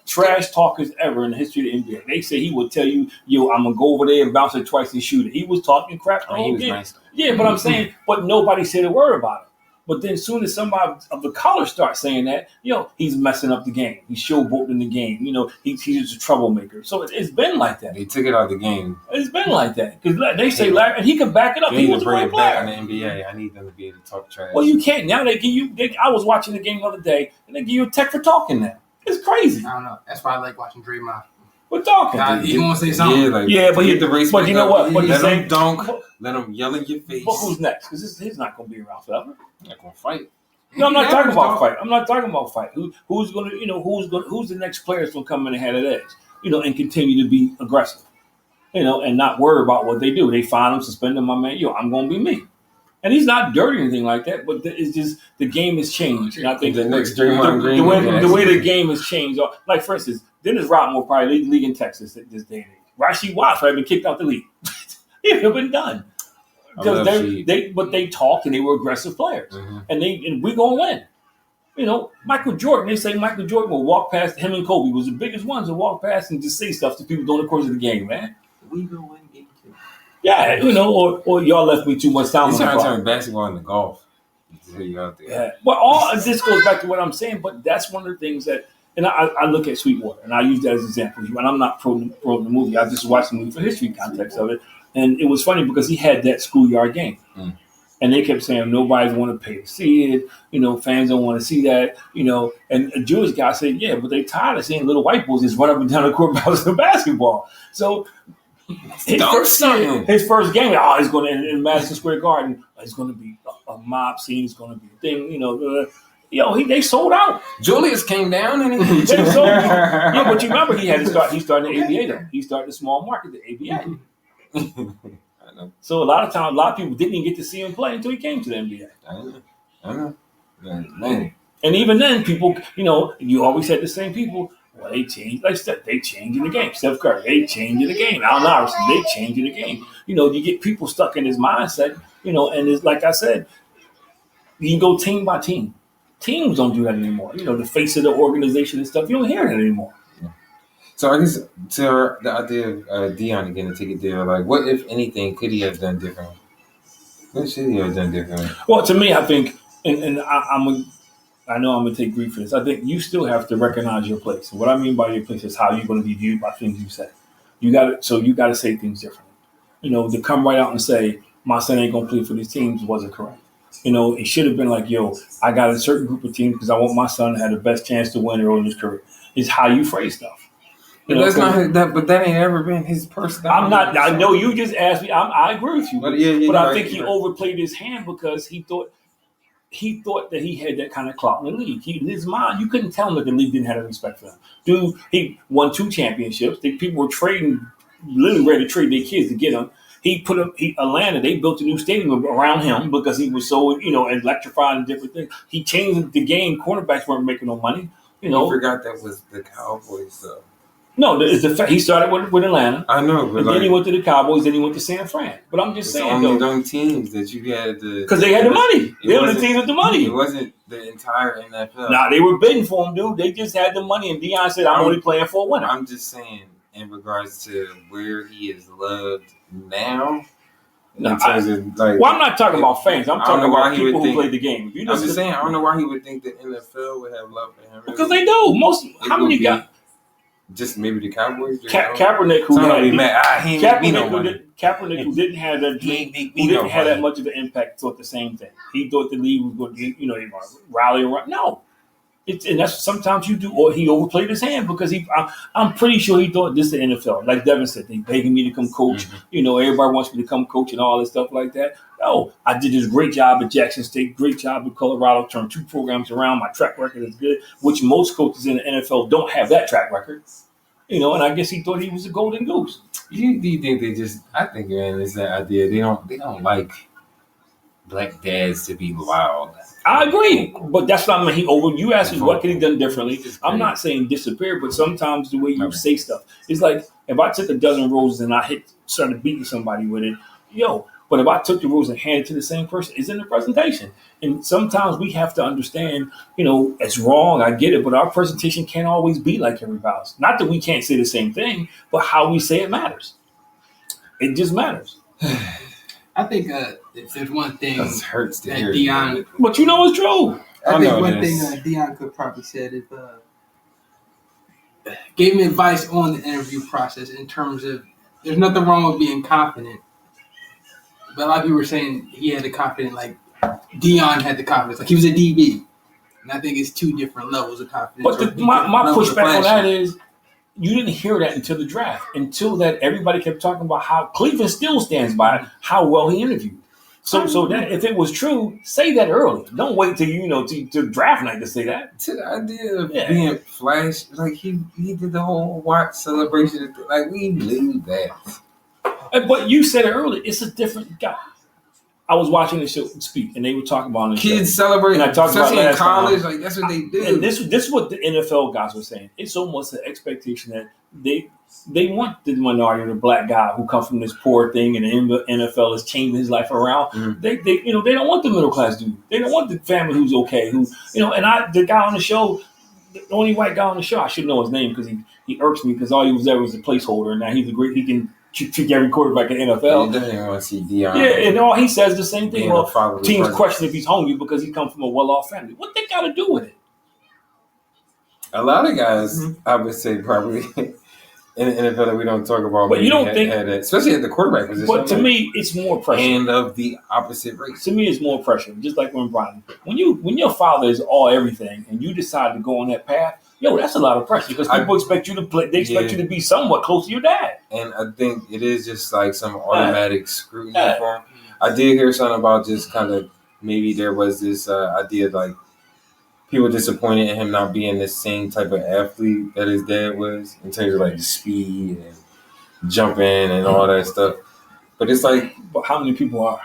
trash talkers ever in the history of the NBA. They say he would tell you, I'm going to go over there and bounce it twice and shoot it. He was talking crap.
He was nice.
Yeah, but I'm saying, but nobody said a word about it. But then as soon as somebody of the color starts saying that, he's messing up the game. He's showboating the game. He's just a troublemaker. So it's been like that.
They took it out of the game.
It's been like that. Because they say Larry, and he can back it up. He was a great player.
Back in the NBA, I need them to be able to talk trash.
Well, you can't. Now they give you, I was watching the game the other day, and they give you a tech for talking now. It's crazy.
I don't know. That's why I like watching Draymond.
We're talking.
You want to say something?
Yeah, but
get the race. But you know what? But
let him dunk. Let him yell in your face.
But who's next? Because he's not going to be around forever.
Not going to fight.
No, I'm not talking about fight. I'm not talking about fight. Who's going to? Who's the next player that's going to come in and have that edge? And continue to be aggressive. And not worry about what they do. They fine him, suspend him. My man, I'm going to be me. And he's not dirty or anything like that. But it's just the game has changed. And I think
the next
the way the game has changed. Like for instance, Dennis Rodman will probably lead the league in Texas at this day and age. Rasheed Watt's probably been kicked out the league. It would been done. Because they talk and they were aggressive players.
Mm-hmm.
And we're gonna win. Michael Jordan, they say Michael Jordan will walk past him and Kobe was the biggest ones to walk past and just say stuff to people during the course of the game, man.
We gonna win game 2.
Yeah, or y'all left me too much time.
He's trying to turn basketball into golf. You out there.
Yeah. Well, all this goes back to what I'm saying, but that's one of the things that, and I look at Sweetwater and I use that as an example. And I'm not pro the movie. I just watched the movie for history context of it. And it was funny because he had that schoolyard game.
Mm.
And they kept saying, nobody's want to pay to see it. Fans don't want to see that, And a Jewish guy said, yeah, but they tired of seeing little white boys just run up and down the court bouncing basketball. So his first game, he's going to, in Madison Square Garden, it's going to be a mob scene. It's going to be a thing, they sold out.
Julius came down and
they sold out. Yeah, but you remember he started the ABA though. He started the small market, the ABA.
I know.
So a lot of people didn't even get to see him play until he came to the NBA.
I know. Man.
And even then, people, you always had the same people. Well, they changed. Like Steph, they changing the game. Steph Curry, they changing the game. Allen Iverson, they changing the game. You get people stuck in his mindset. And it's like I said, you can go team by team. Teams don't do that anymore. The face of the organization and stuff. You don't hear it anymore.
So I guess to the idea of Deion again to take it there, like what if anything could he have done differently? What should he have done differently? Well,
to me, I think, and I know I'm gonna take grief for this. I think you still have to recognize your place. And what I mean by your place is how you're going to be viewed by things you say. You got to say things differently. To come right out and say my son ain't gonna play for these teams wasn't correct. It should have been like, I got a certain group of teams because I want my son to have the best chance to win early in his career. It's how you phrase stuff.
But that's not that. But that ain't ever been his personality.
I'm not. I know you just asked me. I agree with you. But I think he overplayed his hand because he thought that he had that kind of clout in the league. In his mind, you couldn't tell him that the league didn't have any respect for him. Dude, he won 2 championships. People were literally ready to trade their kids to get him. Atlanta, they built a new stadium around him because he was so electrified and different things. He changed the game. Cornerbacks weren't making no money.
You forgot that was the Cowboys though.
No, he started with Atlanta.
I know, but
then he went to the Cowboys. Then he went to San Fran. But I'm just saying,
only them teams that you had
because they had the money. They were the teams with the money.
It wasn't the entire NFL.
Nah, they were bidding for him, dude. They just had the money, and Deion said, "I'm only playing for a winner."
I'm just saying, in regards to where he is loved now.
I'm not talking about fans. I'm talking about people who play the game.
I'm just saying, I don't know why he would think the NFL would have love for him.
Because they do. How many got?
Just maybe the Cowboys.
Kaepernick, who didn't have that much of an impact, thought the same thing. He thought the league was going to, they rally around. No, and that's sometimes you do. Or he overplayed his hand because I'm pretty sure he thought this is the NFL. Like Devin said, they begging me to come coach.
Mm-hmm.
Everybody wants me to come coach and all this stuff like that. No, I did this great job at Jackson State, great job at Colorado, turned 2 programs around. My track record is good, which most coaches in the NFL don't have that track record. And I guess he thought he was a golden goose.
Do you think they just? I think, man, it's that idea. They don't like black dads to be wild.
I agree, but that's what I mean. You asked me what could he done differently. I'm not saying disappear, but sometimes the way you say stuff, it's like if I took a dozen roses and I started beating somebody with it, But if I took the rules and handed it to the same person, it's in the presentation. And sometimes we have to understand, it's wrong. I get it. But our presentation can't always be like everybody else. Not that we can't say the same thing, but how we say it matters. It just matters.
I think if there's one thing
It hurts to
that
hear
Deion,
But you know it's true.
I think one
it
thing
is.
Deion could probably said is gave me advice on the interview process in terms of there's nothing wrong with being confident, but a lot of people were saying he had the confidence like Deion had the confidence, like he was a DB, and I think it's two different levels of confidence.
But my pushback on that is you didn't hear that until the draft. Until that, everybody kept talking about how Cleveland still stands by how well he interviewed. So that if it was true, say that early. Don't wait till to draft night to say that.
To the idea of being flash, like he did the whole watch celebration. Like we knew that.
But you said it earlier. It's a different guy. I was watching the show speak, and they were talking about
kids celebrating.
And I talked
especially
about
in college.
time.
Like that's what they do.
And this is what the NFL guys were saying. It's almost an expectation that they want the minority or the black guy who comes from this poor thing, and the NFL is changing his life around. Mm-hmm. They don't want the middle class dude. They don't want the family who's okay. And the guy on the show, the only white guy on the show, I should know his name because he irks me because all he was there was a placeholder, and now he can trick every quarterback in the NFL.
He doesn't want to see Deion.
Yeah, and all he says the same thing. Well, teams question if he's hungry because he comes from a well-off family. What they got to do with it?
A lot of guys, I would say, probably in the NFL that we don't talk about.
But you don't think,
especially at the quarterback position.
But to me, it's more pressure.
And of the opposite race.
To me, it's more pressure. Just like when your father is all everything, and you decide to go on that path. Yo, that's a lot of pressure because people expect you to play. They expect you to be somewhat close to your dad.
And I think it is just like some automatic scrutiny for him. I did hear something about just kind of maybe there was this idea like people disappointed in him not being the same type of athlete that his dad was in terms of like the speed and jumping and all that stuff. But it's like,
but how many people are?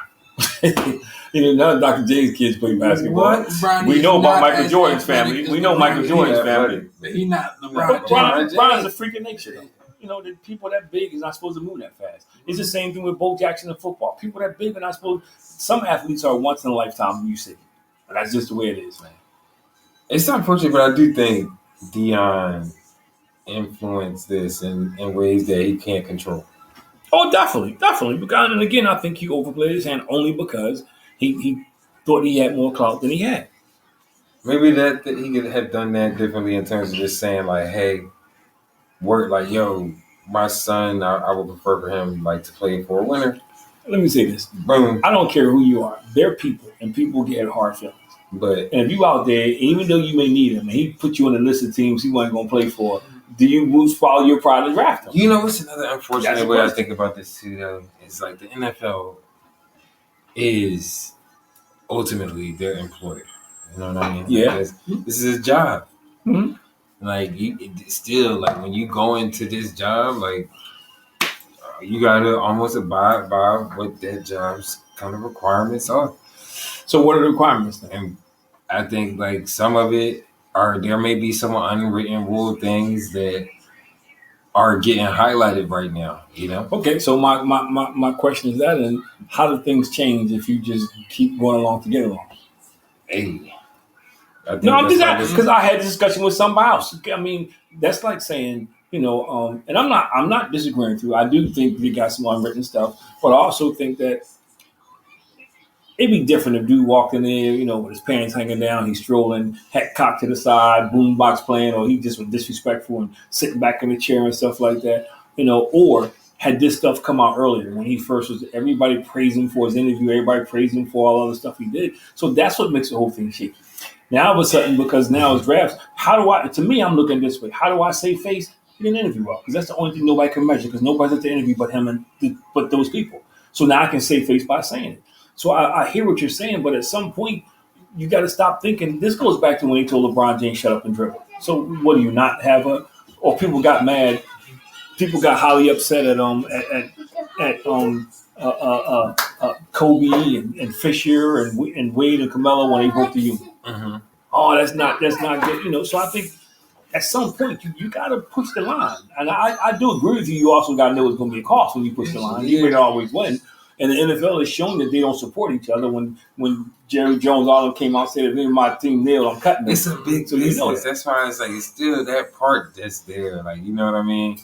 None of Dr. J's kids play basketball. We know about Michael Jordan's family. We know Michael Jordan's family.
But he's not
LeBron. LeBron's a freak of nature, though. The people that big is not supposed to move that fast. It's the same thing with Bo Jackson in football. People that big are not supposed. Some athletes are once in a lifetime. You see, and that's just the way it is, man.
It's unfortunate, but I do think Deion influenced this in ways that he can't control.
Oh, definitely. Because, and again, I think he overplayed his hand only because he thought he had more clout than he had.
Maybe that he could have done that differently in terms of just saying like, "Hey, work like yo, my son. I would prefer for him like to play for a winner."
Let me say this:
boom.
I don't care who you are. They're people, and people get hard feelings.
And
if you out there, even though you may need him, and he put you on the list of teams he wasn't going to play for. Do you follow your pride and draft him?
You know what's another unfortunate way I think about this too, though? It's like the NFL is ultimately their employer. You know what I mean?
Yeah.
This is his job.
Mm-hmm.
Like still, like when you go into this job, like you gotta almost abide by what that job's kind of requirements are.
So what are the requirements then?
And I think like some of it. There may be some unwritten rule things that are getting highlighted right now,
Okay, so my question is that, and how do things change if you just keep going along to get along?
Hey,
I'm just asking because I had a discussion with somebody else. I mean, that's like saying, and I'm not disagreeing with you. I do think we got some unwritten stuff, but I also think that it'd be different if dude walked in there, with his pants hanging down, he's strolling, hat cocked to the side, boombox playing, or he just was disrespectful and sitting back in the chair and stuff like that, or had this stuff come out earlier when he first was, everybody praised him for his interview, everybody praised him for all other stuff he did. So that's what makes the whole thing shaky. Now, all of a sudden, because now it's drafts, to me, I'm looking this way. How do I save face? He didn't interview well, because that's the only thing nobody can measure, because nobody's at the interview but him but those people. So now I can save face by saying it. So I hear what you're saying, but at some point, you got to stop thinking. This goes back to when they told LeBron James, shut up and dribble. So what do you not have or people got mad. People got highly upset at Kobe and Fisher and Wade and Carmelo when they broke the union.
Mm-hmm.
Oh, that's not good. So I think at some point you got to push the line. And I do agree with you. You also got to know it's going to be a cost when you push the line. You may not always win. And the NFL has shown that they don't support each other. When Jerry Jones all of them came out and said, if my team nailed, I'm cutting them.
It's a big business. That's why it's like it's still that part that's there. Like, you know what I mean?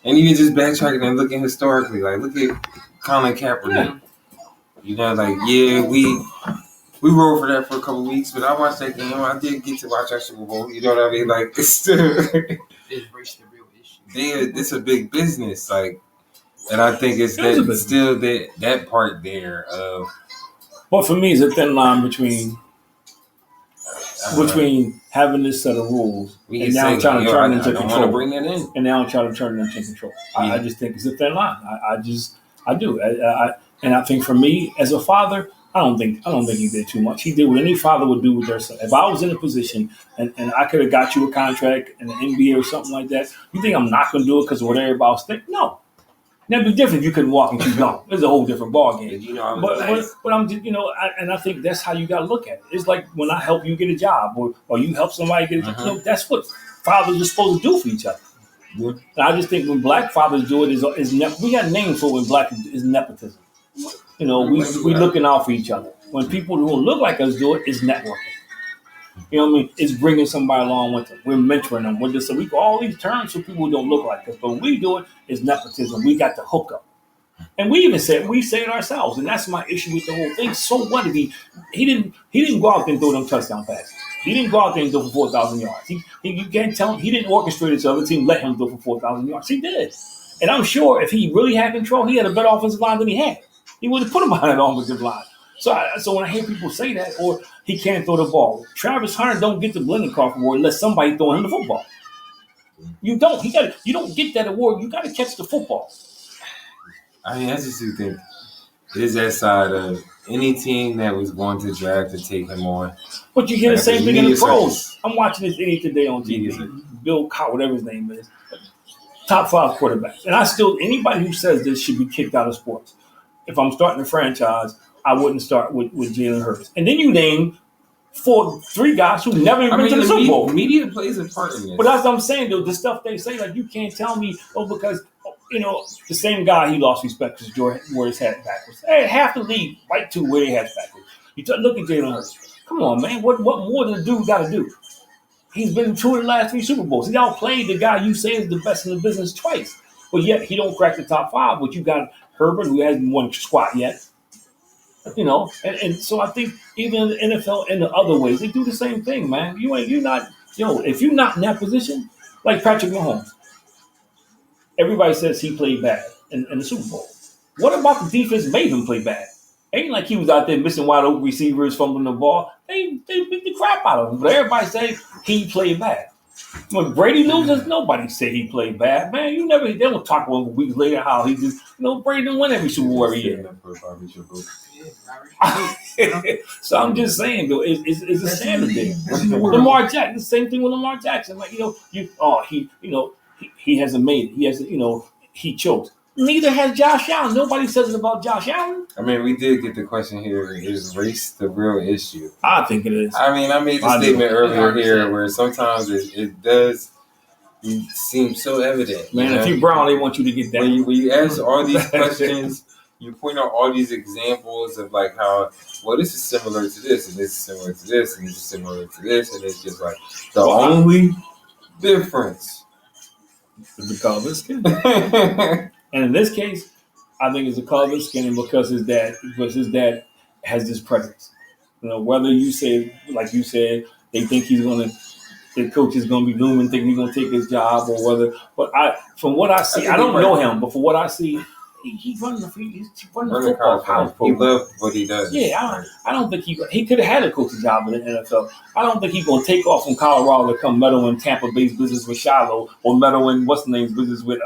And even just backtracking and looking historically, like look at Colin Kaepernick. You know, like we rode for that for a couple of weeks, but I watched that game. I did get to watch that Super Bowl. You know what I mean? Like it's still
It's raised the real issue.
it's a big business, like, and I think it's that still that part there of.
But for me, it's a thin line between having this set of rules and now trying to turn it into control.
Bring that in.
And now trying to turn it into control. Yeah. I just think it's a thin line. I do. And I think for me as a father, I don't think he did too much. He did what any father would do with their son. If I was in a position and I could have got you a contract in the NBA or something like that, you think I'm not going to do it because of what everybody else thinks? No. That'd be different if you couldn't walk and keep going. It's a whole different ballgame.
You know,
but I'm just, and I think that's how you got to look at it. It's like when I help you get a job or you help somebody get a job. That's what fathers are supposed to do for each other. Yeah. And I just think when black fathers do it, we got names for when black is nepotism. We looking out for each other. When people who don't look like us do it, it's networking. You know what I mean? It's bringing somebody along with them. We're mentoring them. We're just all these terms for people who don't look like us. But when we do it, it's nepotism. We got the hookup. And we say it ourselves. And that's my issue with the whole thing. So what if he didn't go out there and throw them touchdown passes. He didn't go out there and throw for 4,000 yards. You can't tell him he didn't orchestrate his other team, let him throw for 4,000 yards. He did. And I'm sure if he really had control, he had a better offensive line than he had. He would have put him behind that offensive line. So when I hear people say that, or he can't throw the ball, Travis Hunter don't get the Blendencoff award unless somebody throw him the football. You don't. You don't get that award. You got to catch the football.
I mean, I just do think there's that side of any team that was going to draft to take him on.
But you hear the same thing in the pros. I'm watching this idiot today on TV. Bill Cott, whatever his name is. Top 5 quarterbacks. And anybody who says this should be kicked out of sports. If I'm starting a franchise, I wouldn't start with Jalen Hurts. And then you name 3 guys who never even been to the Super Bowl.
Media plays a part in this.
But that's what I'm saying, though. The stuff they say, like, you can't tell me, because, the same guy, he lost respect because Jordan wore his hat backwards. Hey, half the league, right to wear their hats backwards. Look at Jalen Hurts. Come on, man. What more than a dude got to do? He's been in 2 of the last 3 Super Bowls. He outplayed the guy you say is the best in the business twice. But yet, he don't crack the top 5. But you got Herbert, who hasn't won squat yet. And so I think even in the NFL and the other ways, they do the same thing, man. If you're not in that position, like Patrick Mahomes, everybody says he played bad in the Super Bowl. What about the defense made him play bad? Ain't like he was out there missing wide open receivers, fumbling the ball. They beat the crap out of him. But everybody say he played bad. When Brady loses, nobody say he played bad, man. They don't talk about weeks later how he just, Brady didn't win every Super Bowl every year. So I'm just saying, though, it's a standard there. Lamar Jackson, the same thing with Lamar Jackson. Like, he hasn't made it. He hasn't, he choked. Neither has Josh Allen. Nobody says it about Josh Allen.
I mean, we did get the question here: is race the real issue?
I think it is.
I mean, I made the statement earlier here where sometimes it does seem so evident.
Man, if you're brown, they want you to get that.
When you ask all these questions, you point out all these examples of like how, well, this is similar to this, and this is similar to this, and this is similar to this, and it's just like the only difference
is the color of skin. And in this case, I think it's the color of his skin, and because his dad has this presence. Whether you say, like you said, they think the coach is going to be looming, think he's going to take his job, or whether. But from what I see, I don't know him, but from what I see, he's running the football college program.
He loves what he does.
Yeah, I don't think he could have had a coaching job in the NFL. I don't think he's going to take off from Colorado to come meddle in Tampa Bay's business with Shiloh, or meddle in what's the name's business with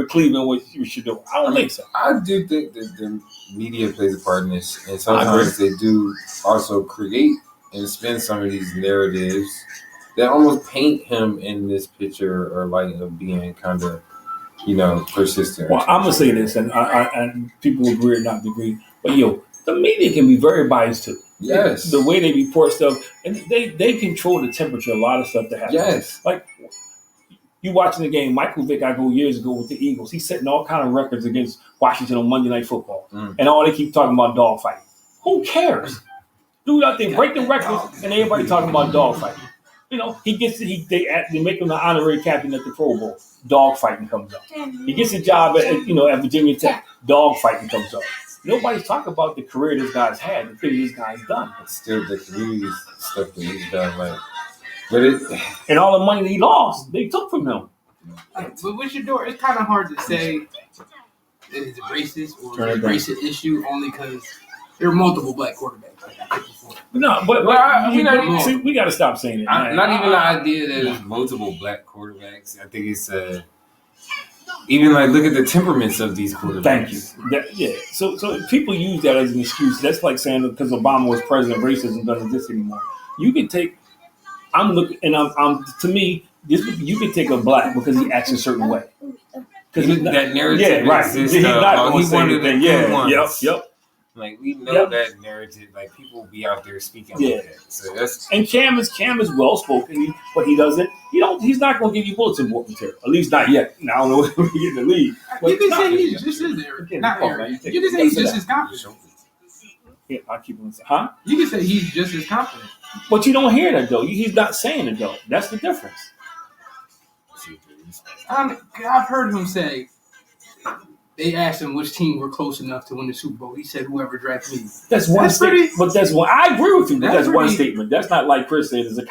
Cleveland, which you should do. I don't think so.
I do think that the media plays a part in this, and sometimes they do also create and spin some of these narratives that almost paint him in this picture or light of being kind of, persistent.
Well, I'm gonna say this, and people agree or not agree, but the media can be very biased too.
Yes,
the way they report stuff, and they control the temperature. A lot of stuff that happens.
Yes,
like you watching the game. Michael Vick, I go years ago with the Eagles. He's setting all kind of records against Washington on Monday Night Football, and all they keep talking about dogfighting. Who cares? Dude out there breaking records, and everybody talking about dogfighting. He gets it. They make him the honorary captain at the Pro Bowl. Dog fighting comes up. He gets a job at Virginia Tech. Dog fighting comes up. Nobody's talking about the career this guy's had, the things this guy's done.
It's still the community stuff that he's done, like, but it
and all the money that he lost, they took from him.
But with Shador, it's kind of hard to say it's racist or a racist issue only because there are multiple black quarterbacks. Like I said before.
No, but we got to stop saying it.
Not even the idea that there's multiple black quarterbacks. I think it's even like look at the temperaments of these quarterbacks.
Thank you. So people use that as an excuse. That's like saying because Obama was president, racism doesn't exist anymore. You can take. I'm looking, and I'm to me. You can take a black because he acts a certain way. Because
that narrative exists. He's not going to say anything.
Yep.
Like we know that narrative. Like people be out there speaking like that. So that's
and Cam is well spoken, but he doesn't. He's not going to give you bulletin board material. At least not yet. Now I don't know when we get in the league.
You can say he's just as arrogant. Not arrogant. You can say he's just as confident.
Yeah, I keep on saying, huh?
You can say he's just as confident.
But you don't hear that though. He's not saying it though. That's the difference.
I've heard him say, they asked him which team were close enough to win the Super Bowl. He said, whoever drafted me.
That's one statement. But that's one. I agree with you, but that's one statement. That's not like Chris said, it's a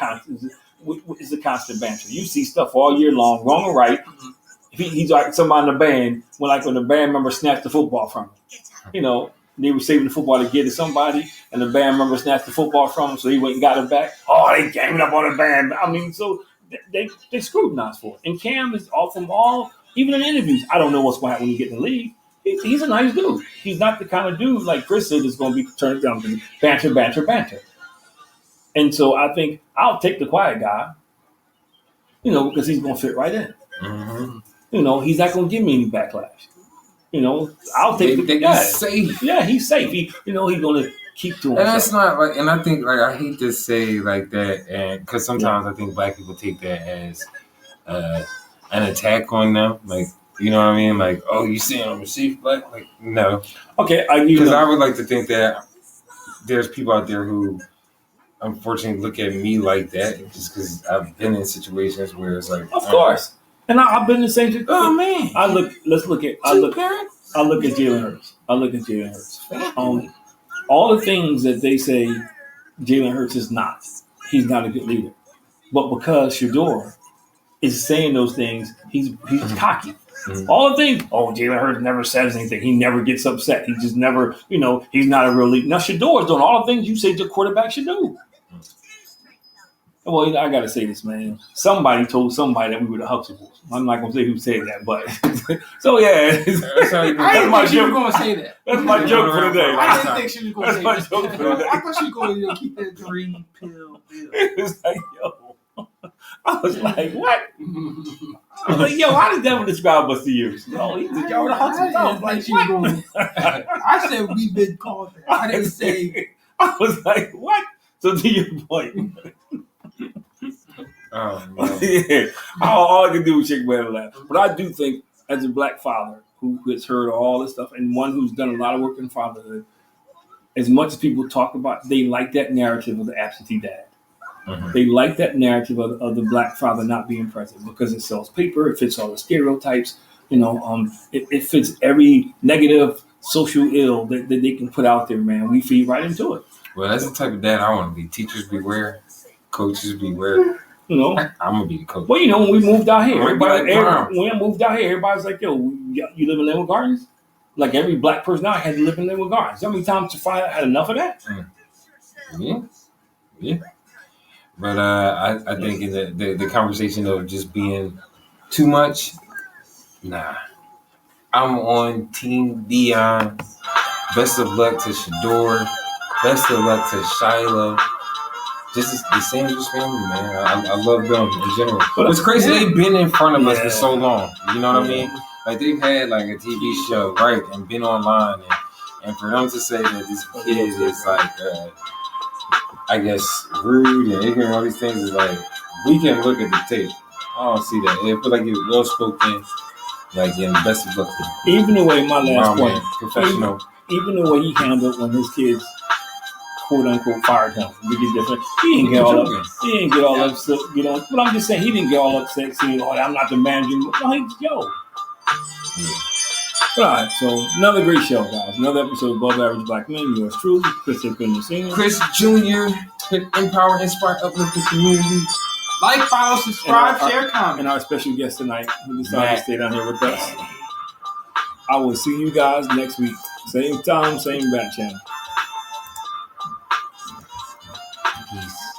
constant banter. You see stuff all year long, wrong or right. Mm-hmm. He's like somebody in the band, when the band member snatched the football from him. They were saving the football to get to somebody, and the band member snatched the football from him, so he went and got it back. Oh, they ganged up on the band. I mean, so they scrutinized for it. And Cam is even in interviews, I don't know what's going to happen when you get in the league. He's a nice dude. He's not the kind of dude like Chris said is going to be turned down to banter. And so I think I'll take the quiet guy, because he's going to fit right in. Mm-hmm. He's not going to give me any backlash. I'll take the guy.
He's safe.
Yeah, he's safe. He's going to keep to himself.
And that's not like, and I think like I hate to say like that, and because sometimes I think black people take that as an attack on them, like you know what I mean, like you saying I'm a safe black, like no,
okay,
because I would like to think that there's people out there who unfortunately look at me like that just because I've been in situations where it's like,
of course. And I've been in the same situation.
Oh man!
I look at Jalen Hurts. All the things that they say Jalen Hurts is not. He's not a good leader. But because Shador is saying those things, he's cocky. Mm-hmm. All the things. Jalen Hurts never says anything. He never gets upset. He just never. He's not a real leader. Now Shador is doing all the things you say the quarterback should do. Well, I got to say this, man. Somebody told somebody that we were the Huxtables. I'm not going to say who said that, but so yeah.
That's my joke. She was going to say that.
That's my joke for the day.
I didn't think she was going to say that.
That's my joke for the day.
I thought she was going to keep that green pill.
It's like, I was like, what? I was like, how did Devin describe us to you? Y'all were the Huxtables. I was like, what?
I said we've been called that. I didn't say.
I was like, what? So to your point.
Oh, no.
Yeah, all I can do is shake my head and laugh. But I do think, as a black father who has heard all this stuff, and one who's done a lot of work in fatherhood, as much as people talk about, they like that narrative of the absentee dad. Mm-hmm. They like that narrative of the black father not being present because it sells paper, it fits all the stereotypes. It fits every negative social ill that they can put out there. Man, we feed right into it.
Well, that's the type of dad I want to be. Teachers beware, coaches beware. I'm gonna be the coach.
Well, when we moved out here, everybody's like, "Yo, you live in Linwood Gardens?" Like every black person out had to live in Linwood Gardens. How many times Jafar had enough of that?
Yeah. But I think in the conversation of just being too much, nah. I'm on Team Dion. Best of luck to Shador. Best of luck to Shiloh. Just the same as his family, man. I love them in general. But it's crazy they've been in front of us for so long. You know what I mean? Like they've had like a TV show, right, and been online, and for them to say that this kid is like, I guess rude and ignorant, all these things is like we can look at the tape. I don't see that. It feel like you're well spoken, like in the best of luck.
Even the way my last point,
professional.
Even the way he handled when his kids, quote unquote, fired him. He didn't get all up. He didn't get all upset, But I'm just saying he didn't get all upset saying, "I'm not the manager." No, All right, so another great show, guys. Another episode of Above Average Black Men. Yours truly, Chris Senior.
Chris Jr. Empower, Inspire, Uplift the community.
Like, follow, subscribe, share, comment.
And our special guest tonight, who decided to stay down here with us. I will see you guys next week. Same time, same bat channel.
Peace.